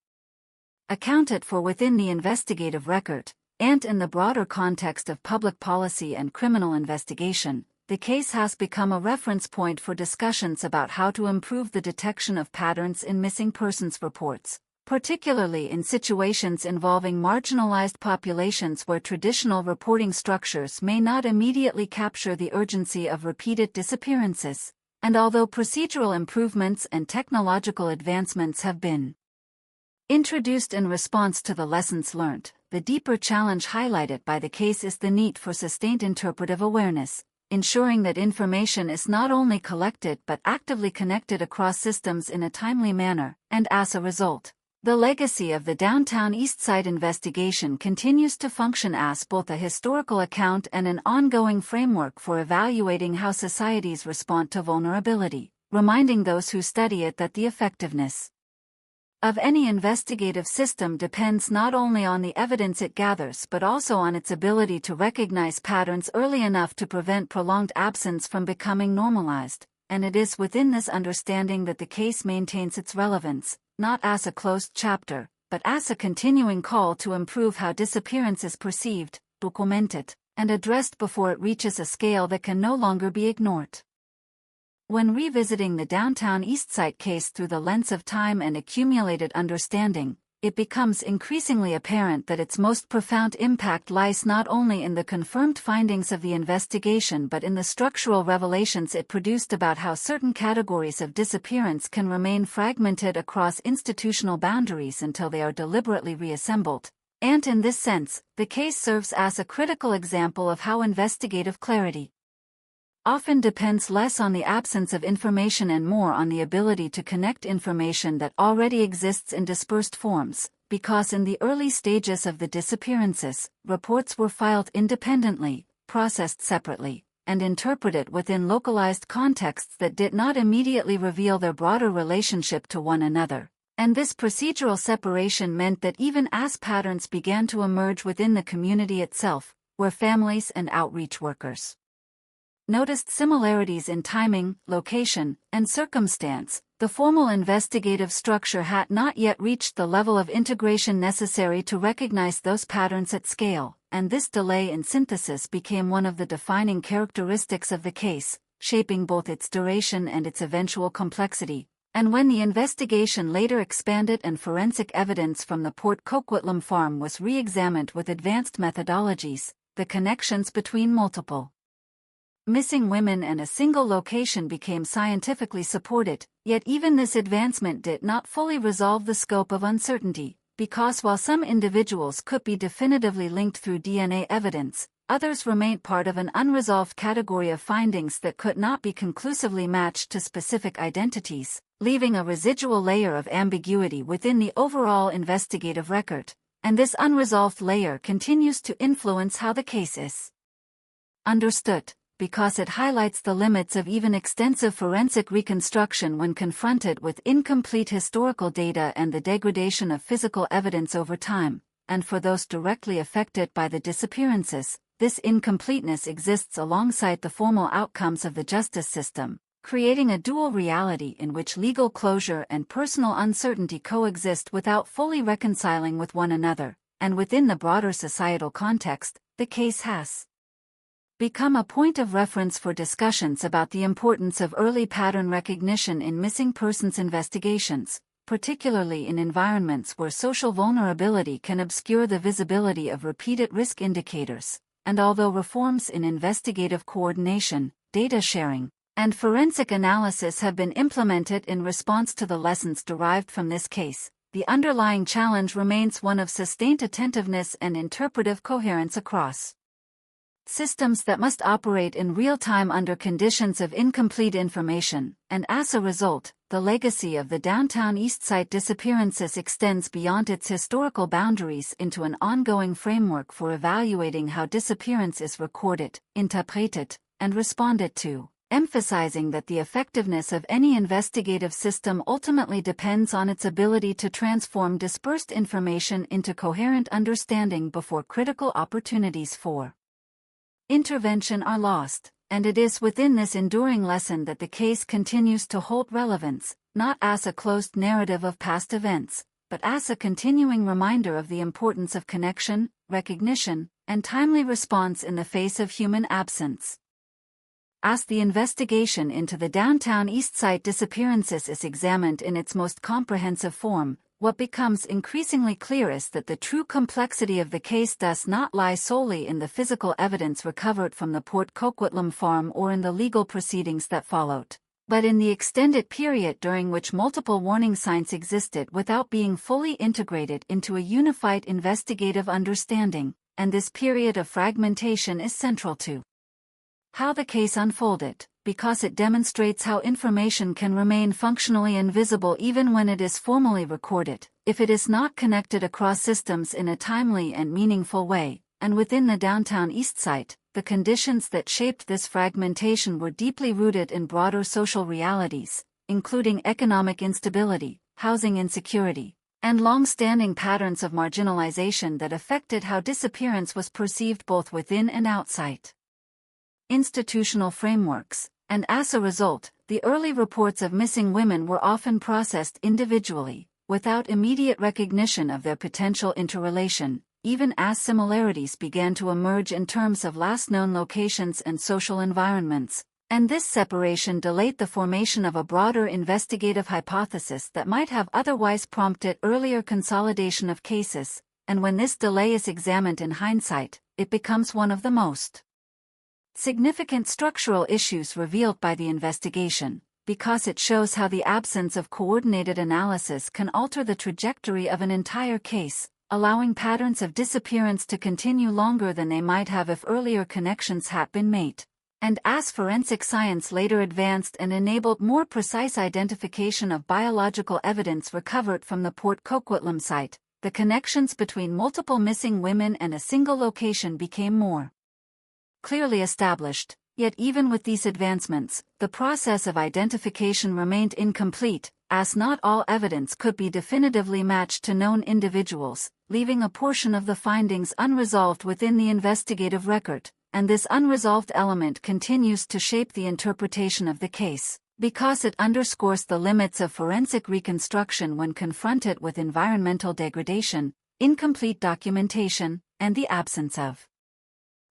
accounted for within the investigative record, and in the broader context of public policy and criminal investigation. The case has become a reference point for discussions about how to improve the detection of patterns in missing persons reports, particularly in situations involving marginalized populations where traditional reporting structures may not immediately capture the urgency of repeated disappearances. And although procedural improvements and technological advancements have been introduced in response to the lessons learned, the deeper challenge highlighted by the case is the need for sustained interpretive awareness, ensuring that information is not only collected but actively connected across systems in a timely manner, and as a result, the legacy of the Downtown Eastside investigation continues to function as both a historical account and an ongoing framework for evaluating how societies respond to vulnerability, reminding those who study it that the effectiveness of any investigative system depends not only on the evidence it gathers but also on its ability to recognize patterns early enough to prevent prolonged absence from becoming normalized, and it is within this understanding that the case maintains its relevance, not as a closed chapter, but as a continuing call to improve how disappearance is perceived, documented, and addressed before it reaches a scale that can no longer be ignored. When revisiting the Downtown Eastside case through the lens of time and accumulated understanding, it becomes increasingly apparent that its most profound impact lies not only in the confirmed findings of the investigation but in the structural revelations it produced about how certain categories of disappearance can remain fragmented across institutional boundaries until they are deliberately reassembled. And in this sense, the case serves as a critical example of how investigative clarity often depends less on the absence of information and more on the ability to connect information that already exists in dispersed forms, because in the early stages of the disappearances, reports were filed independently, processed separately, and interpreted within localized contexts that did not immediately reveal their broader relationship to one another. And this procedural separation meant that even as patterns began to emerge within the community itself, where families and outreach workers noticed similarities in timing, location, and circumstance, the formal investigative structure had not yet reached the level of integration necessary to recognize those patterns at scale, and this delay in synthesis became one of the defining characteristics of the case, shaping both its duration and its eventual complexity. And when the investigation later expanded and forensic evidence from the Port Coquitlam farm was re-examined with advanced methodologies, the connections between multiple missing women and a single location became scientifically supported, yet even this advancement did not fully resolve the scope of uncertainty, because while some individuals could be definitively linked through DNA evidence, others remained part of an unresolved category of findings that could not be conclusively matched to specific identities, leaving a residual layer of ambiguity within the overall investigative record, and this unresolved layer continues to influence how the case is understood, because it highlights the limits of even extensive forensic reconstruction when confronted with incomplete historical data and the degradation of physical evidence over time, and for those directly affected by the disappearances, this incompleteness exists alongside the formal outcomes of the justice system, creating a dual reality in which legal closure and personal uncertainty coexist without fully reconciling with one another, and within the broader societal context, the case has become a point of reference for discussions about the importance of early pattern recognition in missing persons investigations, particularly in environments where social vulnerability can obscure the visibility of repeated risk indicators. And although reforms in investigative coordination, data sharing, and forensic analysis have been implemented in response to the lessons derived from this case, the underlying challenge remains one of sustained attentiveness and interpretive coherence across systems that must operate in real time under conditions of incomplete information, and as a result, the legacy of the downtown East Side disappearances extends beyond its historical boundaries into an ongoing framework for evaluating how disappearance is recorded, interpreted, and responded to, emphasizing that the effectiveness of any investigative system ultimately depends on its ability to transform dispersed information into coherent understanding before critical opportunities for intervention are lost, and it is within this enduring lesson that the case continues to hold relevance, not as a closed narrative of past events, but as a continuing reminder of the importance of connection, recognition, and timely response in the face of human absence. As the investigation into the downtown East Side disappearances is examined in its most comprehensive form, what becomes increasingly clear is that the true complexity of the case does not lie solely in the physical evidence recovered from the Port Coquitlam farm or in the legal proceedings that followed, but in the extended period during which multiple warning signs existed without being fully integrated into a unified investigative understanding, and this period of fragmentation is central to how the case unfolded, because it demonstrates how information can remain functionally invisible even when it is formally recorded, if it is not connected across systems in a timely and meaningful way. And within the downtown East Side, the conditions that shaped this fragmentation were deeply rooted in broader social realities, including economic instability, housing insecurity, and long-standing patterns of marginalization that affected how disappearance was perceived both within and outside institutional frameworks, and as a result, the early reports of missing women were often processed individually, without immediate recognition of their potential interrelation, even as similarities began to emerge in terms of last known locations and social environments, and this separation delayed the formation of a broader investigative hypothesis that might have otherwise prompted earlier consolidation of cases, and when this delay is examined in hindsight, it becomes one of the most significant structural issues revealed by the investigation, because it shows how the absence of coordinated analysis can alter the trajectory of an entire case, allowing patterns of disappearance to continue longer than they might have if earlier connections had been made. And as forensic science later advanced and enabled more precise identification of biological evidence recovered from the Port Coquitlam site, the connections between multiple missing women and a single location became more clearly established. Yet even with these advancements, the process of identification remained incomplete, as not all evidence could be definitively matched to known individuals, leaving a portion of the findings unresolved within the investigative record, and this unresolved element continues to shape the interpretation of the case, because it underscores the limits of forensic reconstruction when confronted with environmental degradation, incomplete documentation, and the absence of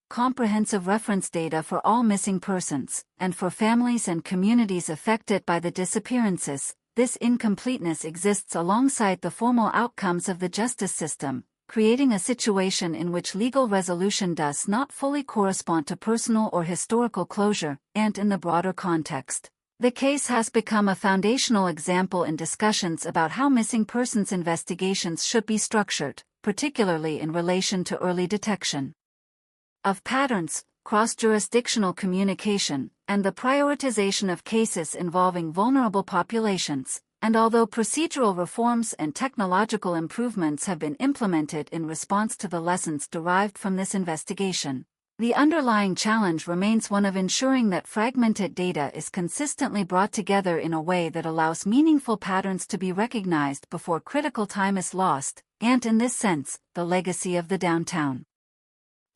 comprehensive reference data for all missing persons, and for families and communities affected by the disappearances. This incompleteness exists alongside the formal outcomes of the justice system, creating a situation in which legal resolution does not fully correspond to personal or historical closure, and in the broader context. The case has become a foundational example in discussions about how missing persons investigations should be structured, particularly in relation to early detection of patterns, cross-jurisdictional communication, and the prioritization of cases involving vulnerable populations. And although procedural reforms and technological improvements have been implemented in response to the lessons derived from this investigation, the underlying challenge remains one of ensuring that fragmented data is consistently brought together in a way that allows meaningful patterns to be recognized before critical time is lost, and in this sense, the legacy of the Downtown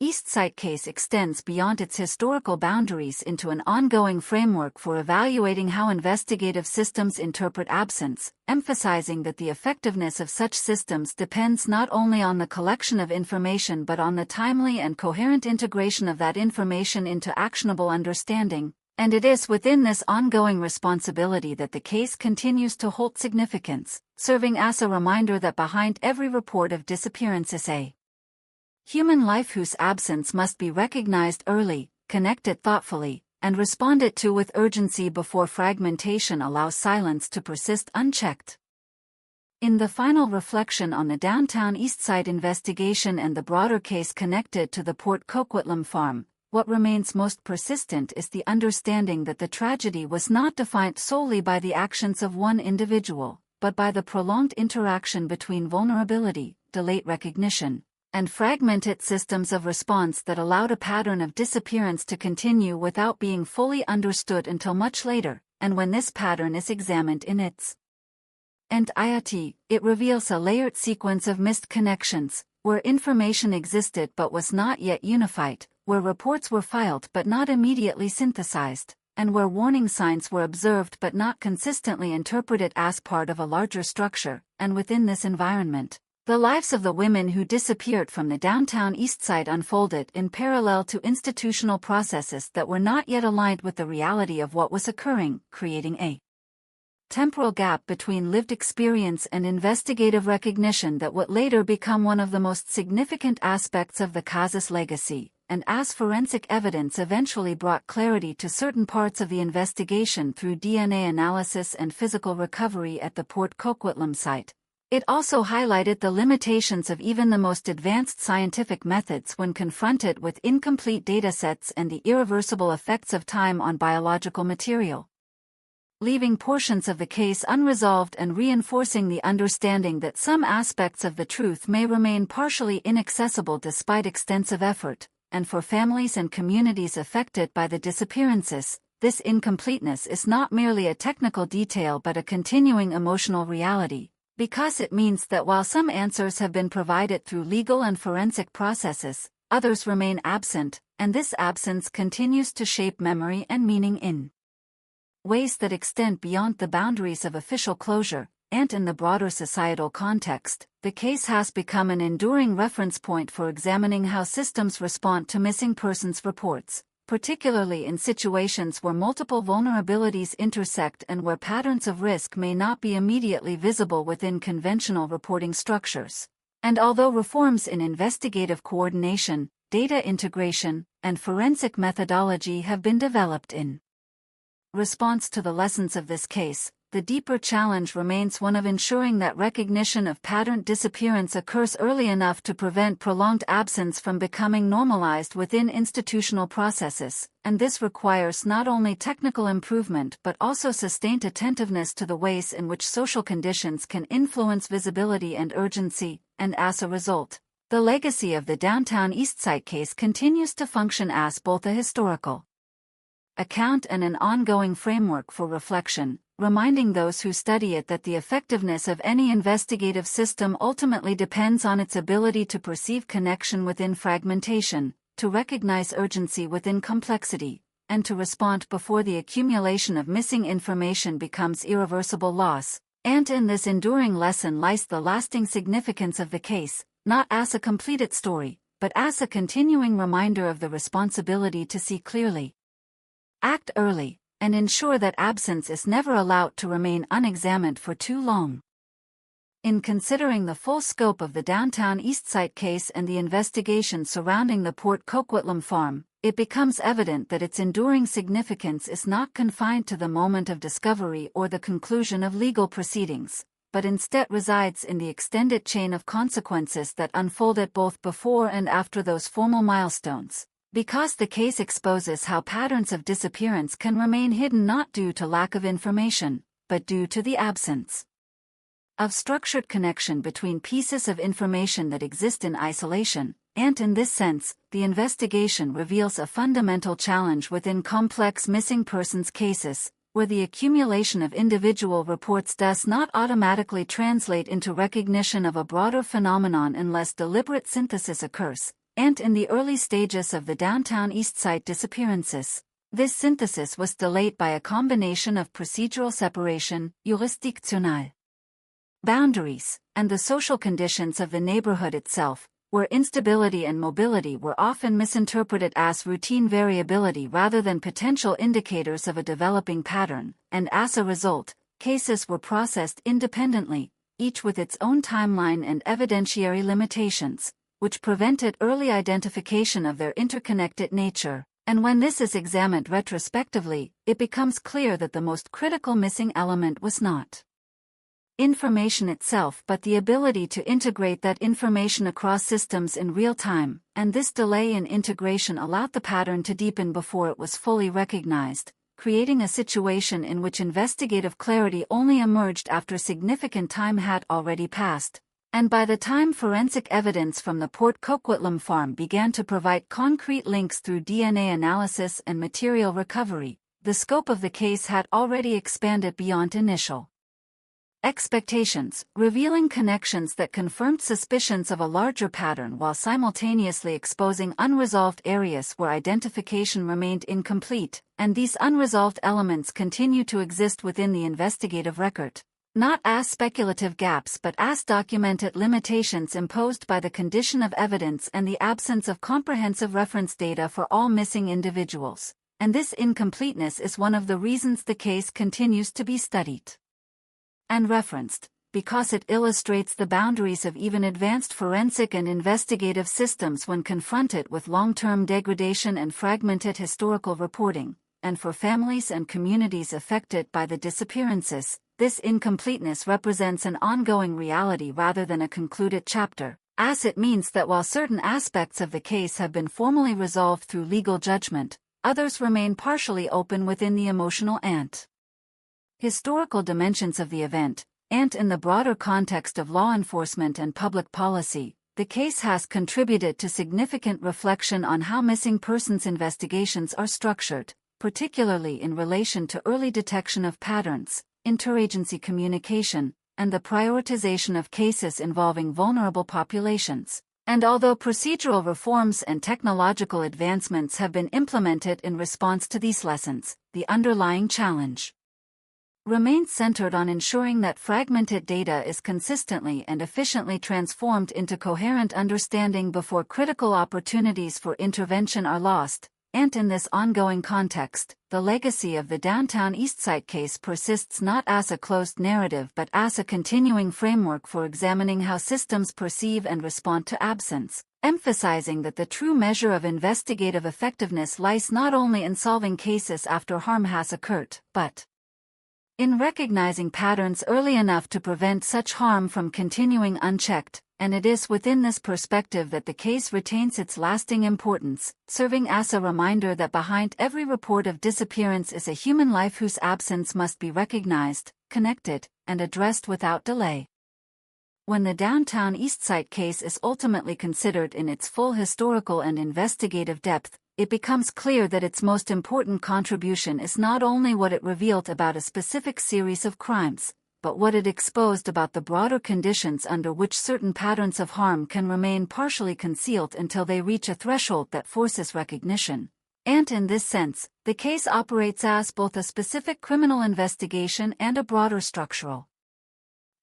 East Side case extends beyond its historical boundaries into an ongoing framework for evaluating how investigative systems interpret absence, emphasizing that the effectiveness of such systems depends not only on the collection of information but on the timely and coherent integration of that information into actionable understanding. And it is within this ongoing responsibility that the case continues to hold significance, serving as a reminder that behind every report of disappearance is a human life whose absence must be recognized early, connected thoughtfully, and responded to with urgency before fragmentation allows silence to persist unchecked. In the final reflection on the Downtown Eastside investigation and the broader case connected to the Port Coquitlam farm, what remains most persistent is the understanding that the tragedy was not defined solely by the actions of one individual, but by the prolonged interaction between vulnerability, delayed recognition, and fragmented systems of response that allowed a pattern of disappearance to continue without being fully understood until much later, and when this pattern is examined in its entirety, it reveals a layered sequence of missed connections, where information existed but was not yet unified, where reports were filed but not immediately synthesized, and where warning signs were observed but not consistently interpreted as part of a larger structure. And within this environment, the lives of the women who disappeared from the Downtown Eastside unfolded in parallel to institutional processes that were not yet aligned with the reality of what was occurring, creating a temporal gap between lived experience and investigative recognition that would later become one of the most significant aspects of the casus legacy. And as forensic evidence eventually brought clarity to certain parts of the investigation through DNA analysis and physical recovery at the Port Coquitlam site, it also highlighted the limitations of even the most advanced scientific methods when confronted with incomplete datasets and the irreversible effects of time on biological material, leaving portions of the case unresolved and reinforcing the understanding that some aspects of the truth may remain partially inaccessible despite extensive effort. And for families and communities affected by the disappearances, this incompleteness is not merely a technical detail but a continuing emotional reality, because it means that while some answers have been provided through legal and forensic processes, others remain absent, and this absence continues to shape memory and meaning in ways that extend beyond the boundaries of official closure. And in the broader societal context, the case has become an enduring reference point for examining how systems respond to missing persons reports, particularly in situations where multiple vulnerabilities intersect and where patterns of risk may not be immediately visible within conventional reporting structures. And although reforms in investigative coordination, data integration, and forensic methodology have been developed in response to the lessons of this case, the deeper challenge remains one of ensuring that recognition of patterned disappearance occurs early enough to prevent prolonged absence from becoming normalized within institutional processes, and this requires not only technical improvement but also sustained attentiveness to the ways in which social conditions can influence visibility and urgency, and as a result, the legacy of the Downtown Eastside case continues to function as both a historical account and an ongoing framework for reflection, reminding those who study it that the effectiveness of any investigative system ultimately depends on its ability to perceive connection within fragmentation, to recognize urgency within complexity, and to respond before the accumulation of missing information becomes irreversible loss. And in this enduring lesson lies the lasting significance of the case, not as a completed story, but as a continuing reminder of the responsibility to see clearly, act early, and ensure that absence is never allowed to remain unexamined for too long. In considering the full scope of the downtown Eastside case and the investigation surrounding the Port Coquitlam farm, it becomes evident that its enduring significance is not confined to the moment of discovery or the conclusion of legal proceedings, but instead resides in the extended chain of consequences that unfolded both before and after those formal milestones. Because the case exposes how patterns of disappearance can remain hidden not due to lack of information, but due to the absence of structured connection between pieces of information that exist in isolation, and in this sense, the investigation reveals a fundamental challenge within complex missing persons cases, where the accumulation of individual reports does not automatically translate into recognition of a broader phenomenon unless deliberate synthesis occurs. And in the early stages of the downtown Eastside disappearances, this synthesis was delayed by a combination of procedural separation, jurisdictional boundaries, and the social conditions of the neighborhood itself, where instability and mobility were often misinterpreted as routine variability rather than potential indicators of a developing pattern, and as a result, cases were processed independently, each with its own timeline and evidentiary limitations, which prevented early identification of their interconnected nature. And when this is examined retrospectively, it becomes clear that the most critical missing element was not information itself but the ability to integrate that information across systems in real time, and this delay in integration allowed the pattern to deepen before it was fully recognized, creating a situation in which investigative clarity only emerged after significant time had already passed. And by the time forensic evidence from the Port Coquitlam farm began to provide concrete links through DNA analysis and material recovery, the scope of the case had already expanded beyond initial expectations, revealing connections that confirmed suspicions of a larger pattern while simultaneously exposing unresolved areas where identification remained incomplete, and these unresolved elements continue to exist within the investigative record, not as speculative gaps but as documented limitations imposed by the condition of evidence and the absence of comprehensive reference data for all missing individuals. And this incompleteness is one of the reasons the case continues to be studied and referenced, because it illustrates the boundaries of even advanced forensic and investigative systems when confronted with long-term degradation and fragmented historical reporting. And for families and communities affected by the disappearances, this incompleteness represents an ongoing reality rather than a concluded chapter, as it means that while certain aspects of the case have been formally resolved through legal judgment, others remain partially open within the emotional and historical dimensions of the event, and in the broader context of law enforcement and public policy. The case has contributed to significant reflection on how missing persons investigations are structured, particularly in relation to early detection of patterns, interagency communication, and the prioritization of cases involving vulnerable populations. And although procedural reforms and technological advancements have been implemented in response to these lessons, the underlying challenge remains centered on ensuring that fragmented data is consistently and efficiently transformed into coherent understanding before critical opportunities for intervention are lost. And in this ongoing context, the legacy of the downtown Eastside case persists not as a closed narrative but as a continuing framework for examining how systems perceive and respond to absence, emphasizing that the true measure of investigative effectiveness lies not only in solving cases after harm has occurred, but in recognizing patterns early enough to prevent such harm from continuing unchecked. And it is within this perspective that the case retains its lasting importance, serving as a reminder that behind every report of disappearance is a human life whose absence must be recognized, connected, and addressed without delay. When the downtown Eastside case is ultimately considered in its full historical and investigative depth, it becomes clear that its most important contribution is not only what it revealed about a specific series of crimes, but what it exposed about the broader conditions under which certain patterns of harm can remain partially concealed until they reach a threshold that forces recognition. And in this sense, the case operates as both a specific criminal investigation and a broader structural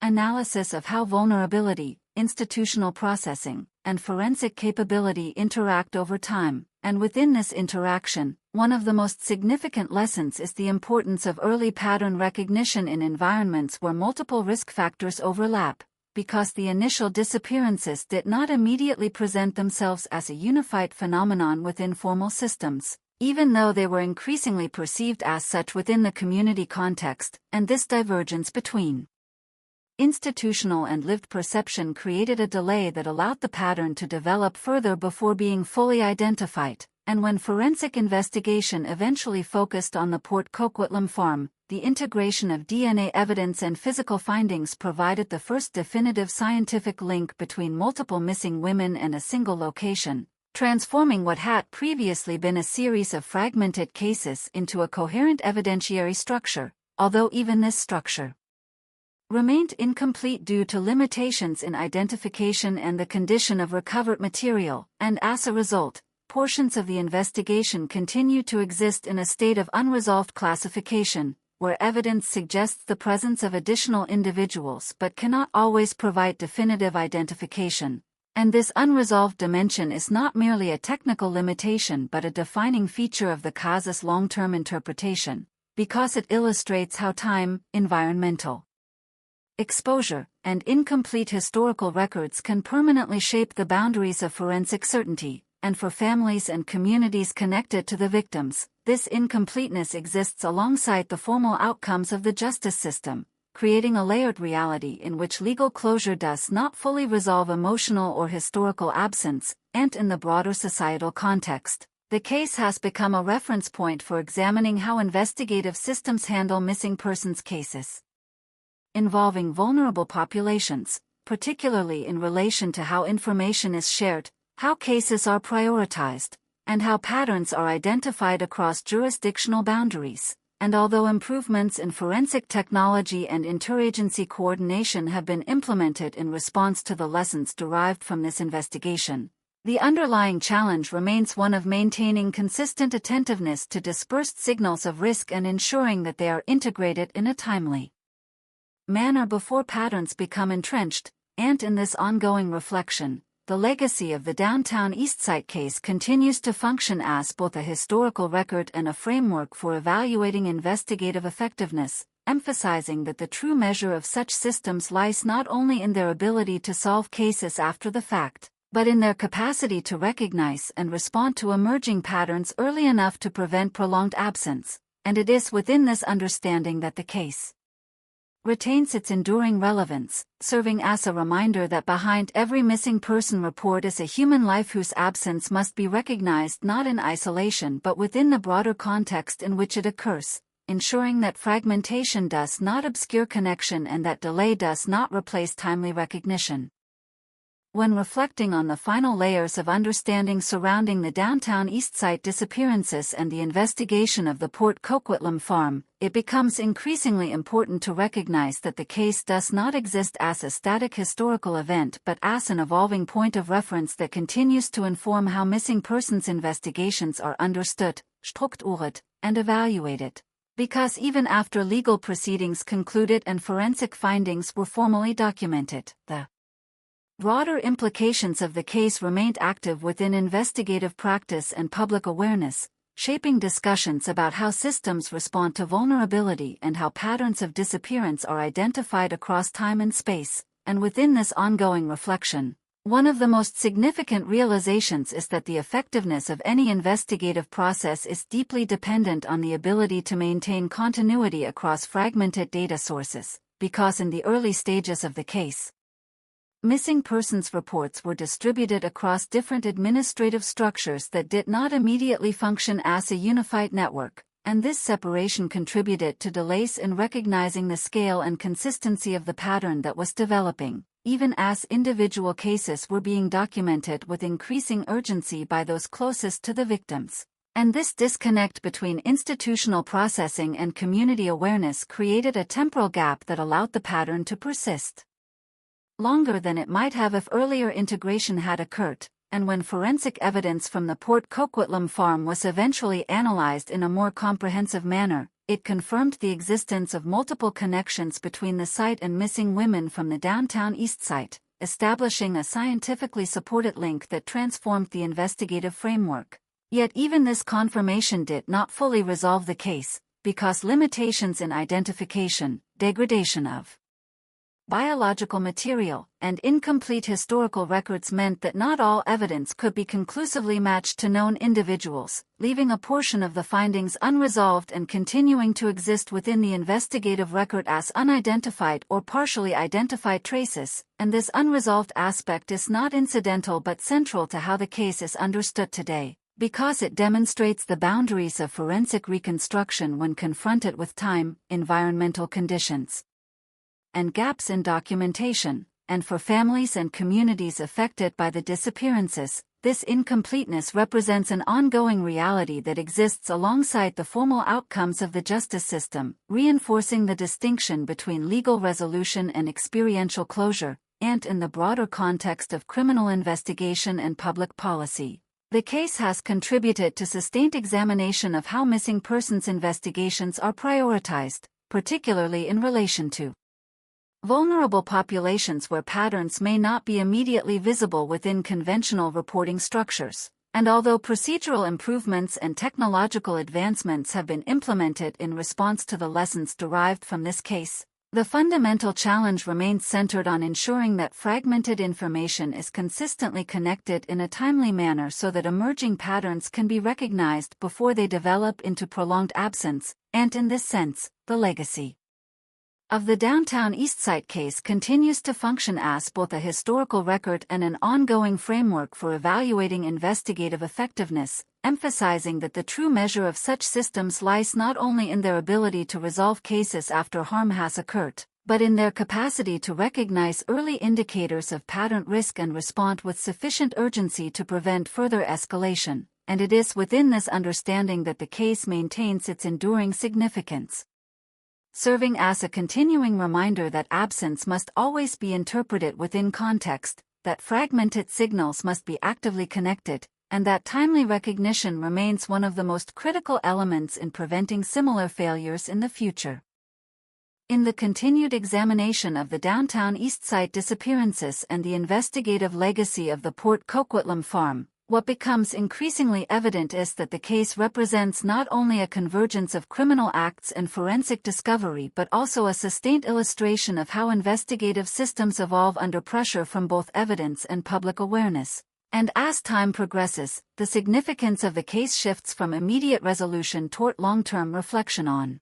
analysis of how vulnerability, institutional processing, and forensic capability interact over time, and within this interaction, one of the most significant lessons is the importance of early pattern recognition in environments where multiple risk factors overlap, because the initial disappearances did not immediately present themselves as a unified phenomenon within formal systems, even though they were increasingly perceived as such within the community context, and this divergence between institutional and lived perception created a delay that allowed the pattern to develop further before being fully identified, and when forensic investigation eventually focused on the Port Coquitlam farm, the integration of DNA evidence and physical findings provided the first definitive scientific link between multiple missing women and a single location, transforming what had previously been a series of fragmented cases into a coherent evidentiary structure, although even this structure remained incomplete due to limitations in identification and the condition of recovered material, and as a result, portions of the investigation continue to exist in a state of unresolved classification, where evidence suggests the presence of additional individuals but cannot always provide definitive identification. And this unresolved dimension is not merely a technical limitation but a defining feature of the case's long-term interpretation, because it illustrates how time, environmental exposure, and incomplete historical records can permanently shape the boundaries of forensic certainty, and for families and communities connected to the victims, this incompleteness exists alongside the formal outcomes of the justice system, creating a layered reality in which legal closure does not fully resolve emotional or historical absence, and in the broader societal context, the case has become a reference point for examining how investigative systems handle missing persons cases involving vulnerable populations, particularly in relation to how information is shared, how cases are prioritized, and how patterns are identified across jurisdictional boundaries. And although improvements in forensic technology and interagency coordination have been implemented in response to the lessons derived from this investigation, the underlying challenge remains one of maintaining consistent attentiveness to dispersed signals of risk and ensuring that they are integrated in a timely manner before patterns become entrenched. And in this ongoing reflection, the legacy of the Downtown Eastside case continues to function as both a historical record and a framework for evaluating investigative effectiveness, emphasizing that the true measure of such systems lies not only in their ability to solve cases after the fact, but in their capacity to recognize and respond to emerging patterns early enough to prevent prolonged absence. And it is within this understanding that the case retains its enduring relevance, serving as a reminder that behind every missing person report is a human life whose absence must be recognized not in isolation but within the broader context in which it occurs, ensuring that fragmentation does not obscure connection and that delay does not replace timely recognition. When reflecting on the final layers of understanding surrounding the Downtown Eastside disappearances and the investigation of the Port Coquitlam farm, it becomes increasingly important to recognize that the case does not exist as a static historical event but as an evolving point of reference that continues to inform how missing persons investigations are understood, strukturiert, and evaluated. Because even after legal proceedings concluded and forensic findings were formally documented, the broader implications of the case remained active within investigative practice and public awareness, shaping discussions about how systems respond to vulnerability and how patterns of disappearance are identified across time and space. And within this ongoing reflection, one of the most significant realizations is that the effectiveness of any investigative process is deeply dependent on the ability to maintain continuity across fragmented data sources, because in the early stages of the case, missing persons reports were distributed across different administrative structures that did not immediately function as a unified network, and this separation contributed to delays in recognizing the scale and consistency of the pattern that was developing, even as individual cases were being documented with increasing urgency by those closest to the victims. And this disconnect between institutional processing and community awareness created a temporal gap that allowed the pattern to persist longer than it might have if earlier integration had occurred, and when forensic evidence from the Port Coquitlam farm was eventually analyzed in a more comprehensive manner, it confirmed the existence of multiple connections between the site and missing women from the downtown east side, establishing a scientifically supported link that transformed the investigative framework. Yet even this confirmation did not fully resolve the case, because limitations in identification, degradation of biological material, and incomplete historical records meant that not all evidence could be conclusively matched to known individuals, leaving a portion of the findings unresolved and continuing to exist within the investigative record as unidentified or partially identified traces, and this unresolved aspect is not incidental but central to how the case is understood today, because it demonstrates the boundaries of forensic reconstruction when confronted with time, environmental conditions, and gaps in documentation, and for families and communities affected by the disappearances, this incompleteness represents an ongoing reality that exists alongside the formal outcomes of the justice system, reinforcing the distinction between legal resolution and experiential closure, and in the broader context of criminal investigation and public policy. The case has contributed to sustained examination of how missing persons investigations are prioritized, particularly in relation to vulnerable populations where patterns may not be immediately visible within conventional reporting structures. And although procedural improvements and technological advancements have been implemented in response to the lessons derived from this case, the fundamental challenge remains centered on ensuring that fragmented information is consistently connected in a timely manner so that emerging patterns can be recognized before they develop into prolonged absence, and in this sense, the legacy of the downtown Eastside case continues to function as both a historical record and an ongoing framework for evaluating investigative effectiveness, emphasizing that the true measure of such systems lies not only in their ability to resolve cases after harm has occurred, but in their capacity to recognize early indicators of pattern risk and respond with sufficient urgency to prevent further escalation. And it is within this understanding that the case maintains its enduring significance, serving as a continuing reminder that absence must always be interpreted within context, that fragmented signals must be actively connected, and that timely recognition remains one of the most critical elements in preventing similar failures in the future. In the continued examination of the downtown Eastside disappearances and the investigative legacy of the Port Coquitlam farm, what becomes increasingly evident is that the case represents not only a convergence of criminal acts and forensic discovery but also a sustained illustration of how investigative systems evolve under pressure from both evidence and public awareness. And as time progresses, the significance of the case shifts from immediate resolution toward long-term reflection on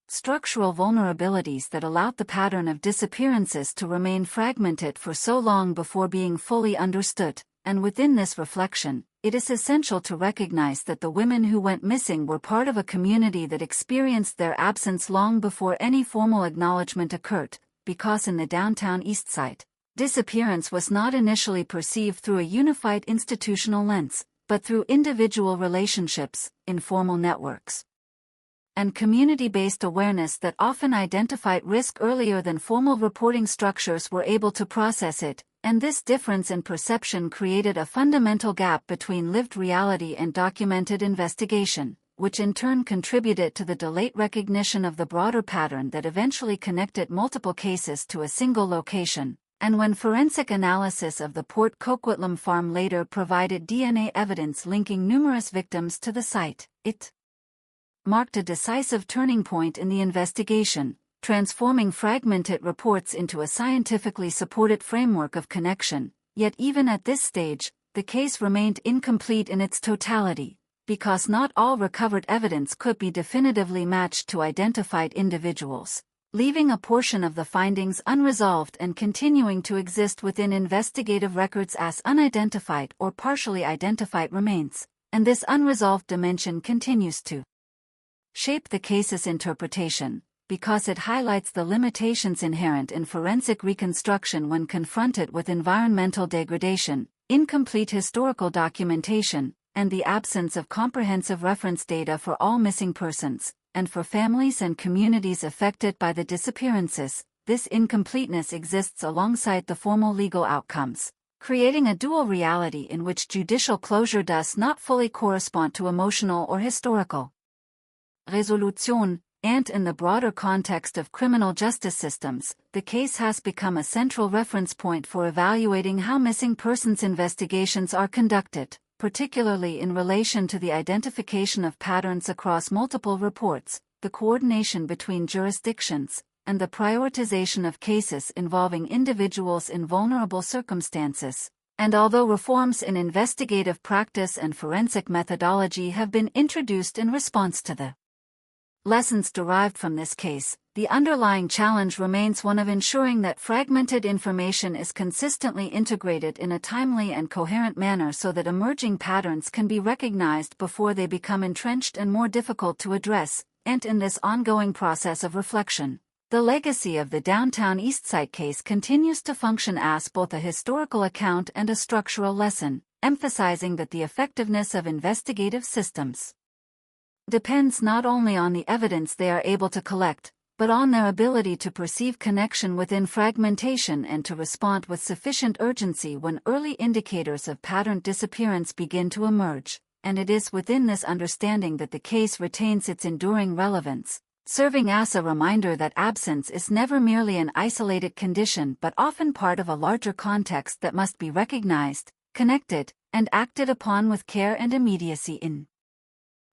structural vulnerabilities that allowed the pattern of disappearances to remain fragmented for so long before being fully understood. And within this reflection, it is essential to recognize that the women who went missing were part of a community that experienced their absence long before any formal acknowledgement occurred, because in the downtown Eastside, disappearance was not initially perceived through a unified institutional lens, but through individual relationships, informal networks, and community-based awareness that often identified risk earlier than formal reporting structures were able to process it. And this difference in perception created a fundamental gap between lived reality and documented investigation, which in turn contributed to the delayed recognition of the broader pattern that eventually connected multiple cases to a single location. And when forensic analysis of the Port Coquitlam farm later provided DNA evidence linking numerous victims to the site, it marked a decisive turning point in the investigation, transforming fragmented reports into a scientifically supported framework of connection. Yet even at this stage, the case remained incomplete in its totality, because not all recovered evidence could be definitively matched to identified individuals, leaving a portion of the findings unresolved and continuing to exist within investigative records as unidentified or partially identified remains. And this unresolved dimension continues to shape the case's interpretation, because it highlights the limitations inherent in forensic reconstruction when confronted with environmental degradation, incomplete historical documentation, and the absence of comprehensive reference data for all missing persons, and for families and communities affected by the disappearances. This incompleteness exists alongside the formal legal outcomes, creating a dual reality in which judicial closure does not fully correspond to emotional or historical resolution, and in the broader context of criminal justice systems, the case has become a central reference point for evaluating how missing persons investigations are conducted, particularly in relation to the identification of patterns across multiple reports, the coordination between jurisdictions, and the prioritization of cases involving individuals in vulnerable circumstances. And although reforms in investigative practice and forensic methodology have been introduced in response to the lessons derived from this case, the underlying challenge remains one of ensuring that fragmented information is consistently integrated in a timely and coherent manner so that emerging patterns can be recognized before they become entrenched and more difficult to address. And in this ongoing process of reflection, the legacy of the Downtown Eastside case continues to function as both a historical account and a structural lesson, emphasizing that the effectiveness of investigative systems depends not only on the evidence they are able to collect, but on their ability to perceive connection within fragmentation and to respond with sufficient urgency when early indicators of patterned disappearance begin to emerge. And it is within this understanding that the case retains its enduring relevance, serving as a reminder that absence is never merely an isolated condition but often part of a larger context that must be recognized, connected, and acted upon with care and immediacy in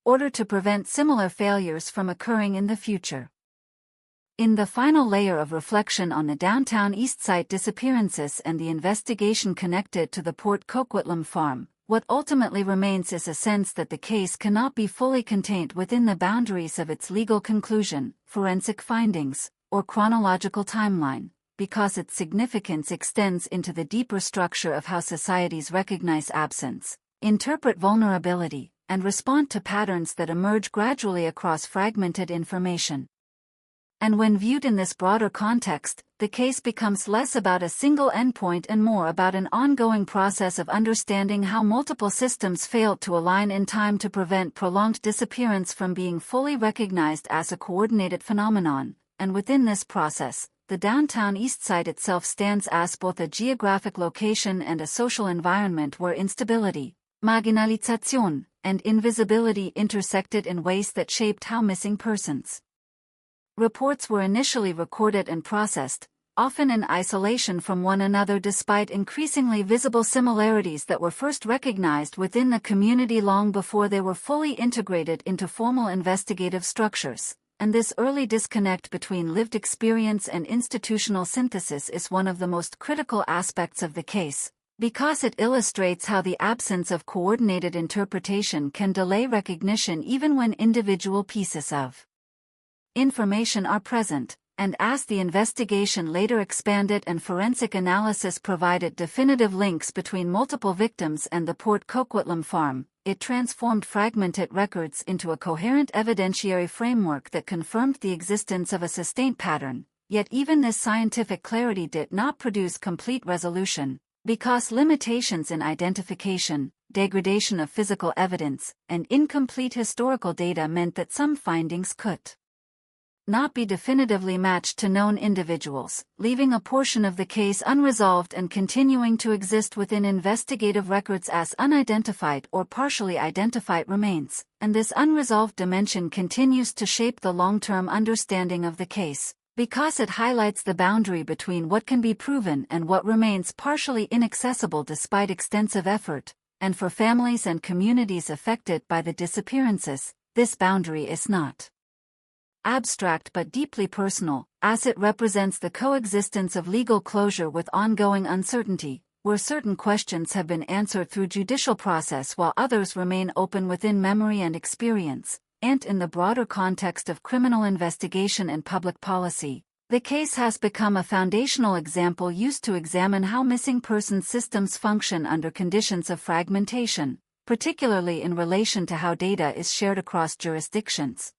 order to prevent similar failures from occurring in the future. In the final layer of reflection on the Downtown Eastside disappearances and the investigation connected to the Port Coquitlam farm, what ultimately remains is a sense that the case cannot be fully contained within the boundaries of its legal conclusion, forensic findings, or chronological timeline, because its significance extends into the deeper structure of how societies recognize absence, interpret vulnerability, and respond to patterns that emerge gradually across fragmented information. And when viewed in this broader context, the case becomes less about a single endpoint and more about an ongoing process of understanding how multiple systems failed to align in time to prevent prolonged disappearance from being fully recognized as a coordinated phenomenon. And within this process, the Downtown Eastside itself stands as both a geographic location and a social environment where instability, marginalization, and invisibility intersected in ways that shaped how missing persons reports were initially recorded and processed, often in isolation from one another despite increasingly visible similarities that were first recognized within the community long before they were fully integrated into formal investigative structures. And this early disconnect between lived experience and institutional synthesis is one of the most critical aspects of the case, because it illustrates how the absence of coordinated interpretation can delay recognition even when individual pieces of information are present. And as the investigation later expanded and forensic analysis provided definitive links between multiple victims and the Port Coquitlam farm, it transformed fragmented records into a coherent evidentiary framework that confirmed the existence of a sustained pattern. Yet even this scientific clarity did not produce complete resolution, because limitations in identification, degradation of physical evidence, and incomplete historical data meant that some findings could not be definitively matched to known individuals, leaving a portion of the case unresolved and continuing to exist within investigative records as unidentified or partially identified remains. And this unresolved dimension continues to shape the long-term understanding of the case, because it highlights the boundary between what can be proven and what remains partially inaccessible despite extensive effort. And for families and communities affected by the disappearances, this boundary is not abstract but deeply personal, as it represents the coexistence of legal closure with ongoing uncertainty, where certain questions have been answered through judicial process while others remain open within memory and experience. And in the broader context of criminal investigation and public policy, the case has become a foundational example used to examine how missing persons systems function under conditions of fragmentation, particularly in relation to how data is shared across jurisdictions,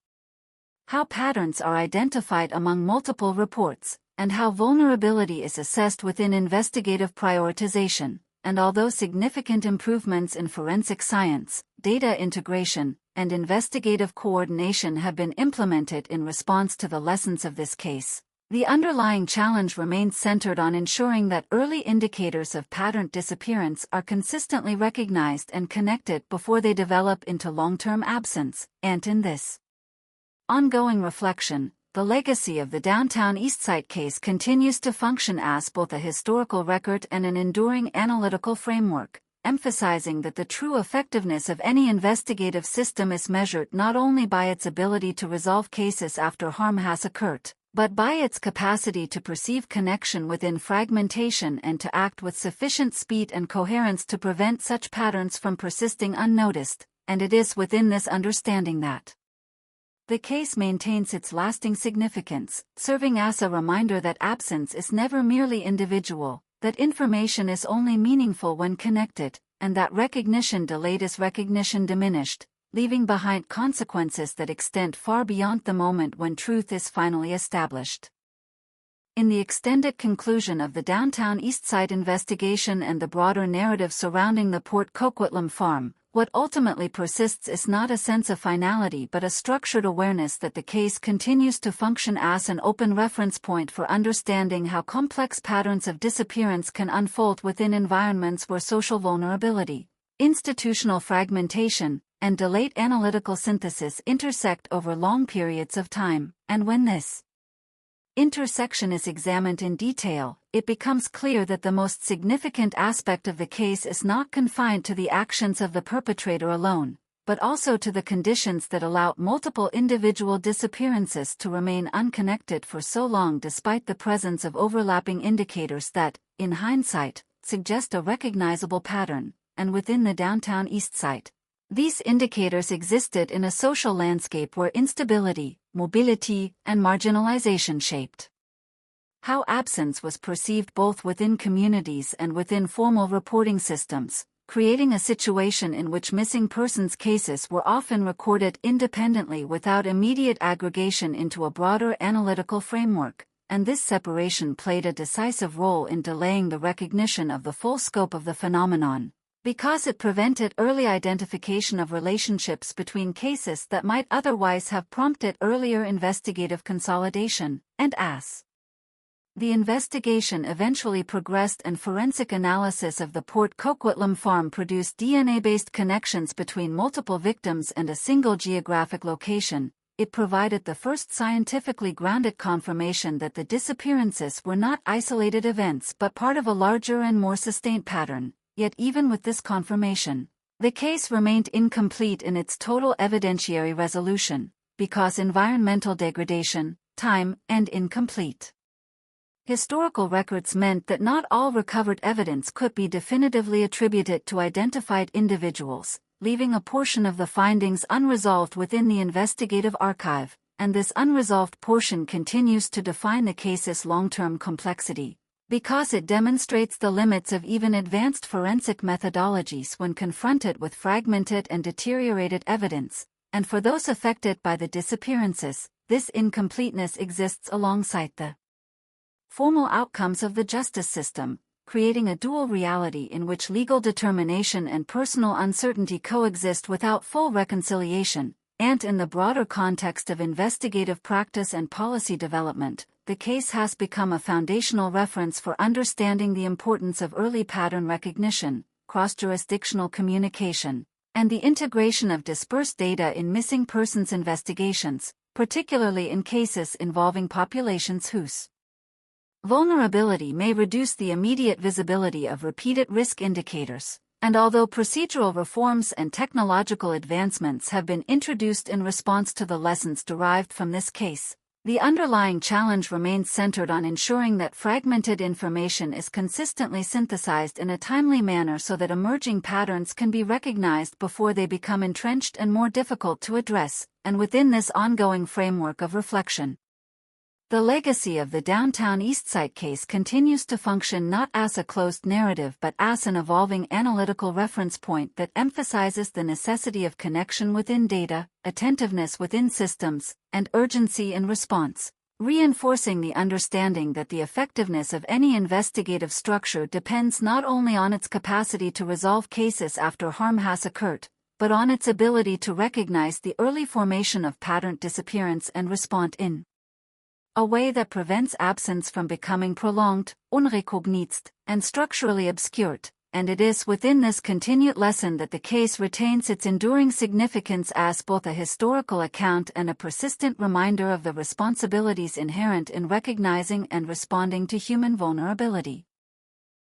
how patterns are identified among multiple reports, and how vulnerability is assessed within investigative prioritization. and although significant improvements in forensic science, data integration, and investigative coordination have been implemented in response to the lessons of this case, the underlying challenge remains centered on ensuring that early indicators of patterned disappearance are consistently recognized and connected before they develop into long-term absence, and in this ongoing reflection, the legacy of the downtown Eastside case continues to function as both a historical record and an enduring analytical framework, emphasizing that the true effectiveness of any investigative system is measured not only by its ability to resolve cases after harm has occurred, but by its capacity to perceive connection within fragmentation and to act with sufficient speed and coherence to prevent such patterns from persisting unnoticed, and it is within this understanding that the case maintains its lasting significance, serving as a reminder that absence is never merely individual, that information is only meaningful when connected, and that recognition delayed is recognition diminished, leaving behind consequences that extend far beyond the moment when truth is finally established. In the extended conclusion of the downtown Eastside investigation and the broader narrative surrounding the Port Coquitlam farm, what ultimately persists is not a sense of finality but a structured awareness that the case continues to function as an open reference point for understanding how complex patterns of disappearance can unfold within environments where social vulnerability, institutional fragmentation, and delayed analytical synthesis intersect over long periods of time, and when this intersection is examined in detail, it becomes clear that the most significant aspect of the case is not confined to the actions of the perpetrator alone, but also to the conditions that allow multiple individual disappearances to remain unconnected for so long despite the presence of overlapping indicators that, in hindsight, suggest a recognizable pattern, and within the downtown Eastside, these indicators existed in a social landscape where instability, mobility, and marginalization shaped how absence was perceived both within communities and within formal reporting systems, creating a situation in which missing persons cases were often recorded independently without immediate aggregation into a broader analytical framework, and this separation played a decisive role in delaying the recognition of the full scope of the phenomenon, because it prevented early identification of relationships between cases that might otherwise have prompted earlier investigative consolidation, and as the investigation eventually progressed and forensic analysis of the Port Coquitlam farm produced DNA-based connections between multiple victims and a single geographic location, it provided the first scientifically grounded confirmation that the disappearances were not isolated events but part of a larger and more sustained pattern. Yet even with this confirmation, the case remained incomplete in its total evidentiary resolution, because environmental degradation, time, and incomplete historical records meant that not all recovered evidence could be definitively attributed to identified individuals, leaving a portion of the findings unresolved within the investigative archive, and this unresolved portion continues to define the case's long-term complexity, because it demonstrates the limits of even advanced forensic methodologies when confronted with fragmented and deteriorated evidence, and for those affected by the disappearances, this incompleteness exists alongside the formal outcomes of the justice system, creating a dual reality in which legal determination and personal uncertainty coexist without full reconciliation, and in the broader context of investigative practice and policy development, the case has become a foundational reference for understanding the importance of early pattern recognition, cross-jurisdictional communication, and the integration of dispersed data in missing persons investigations, particularly in cases involving populations whose vulnerability may reduce the immediate visibility of repeated risk indicators. And although procedural reforms and technological advancements have been introduced in response to the lessons derived from this case, the underlying challenge remains centered on ensuring that fragmented information is consistently synthesized in a timely manner so that emerging patterns can be recognized before they become entrenched and more difficult to address, and within this ongoing framework of reflection, the legacy of the downtown Eastside case continues to function not as a closed narrative but as an evolving analytical reference point that emphasizes the necessity of connection within data, attentiveness within systems, and urgency in response, reinforcing the understanding that the effectiveness of any investigative structure depends not only on its capacity to resolve cases after harm has occurred, but on its ability to recognize the early formation of patterned disappearance and respond in a way that prevents absence from becoming prolonged, unrecognized, and structurally obscured. And it is within this continued lesson that the case retains its enduring significance as both a historical account and a persistent reminder of the responsibilities inherent in recognizing and responding to human vulnerability.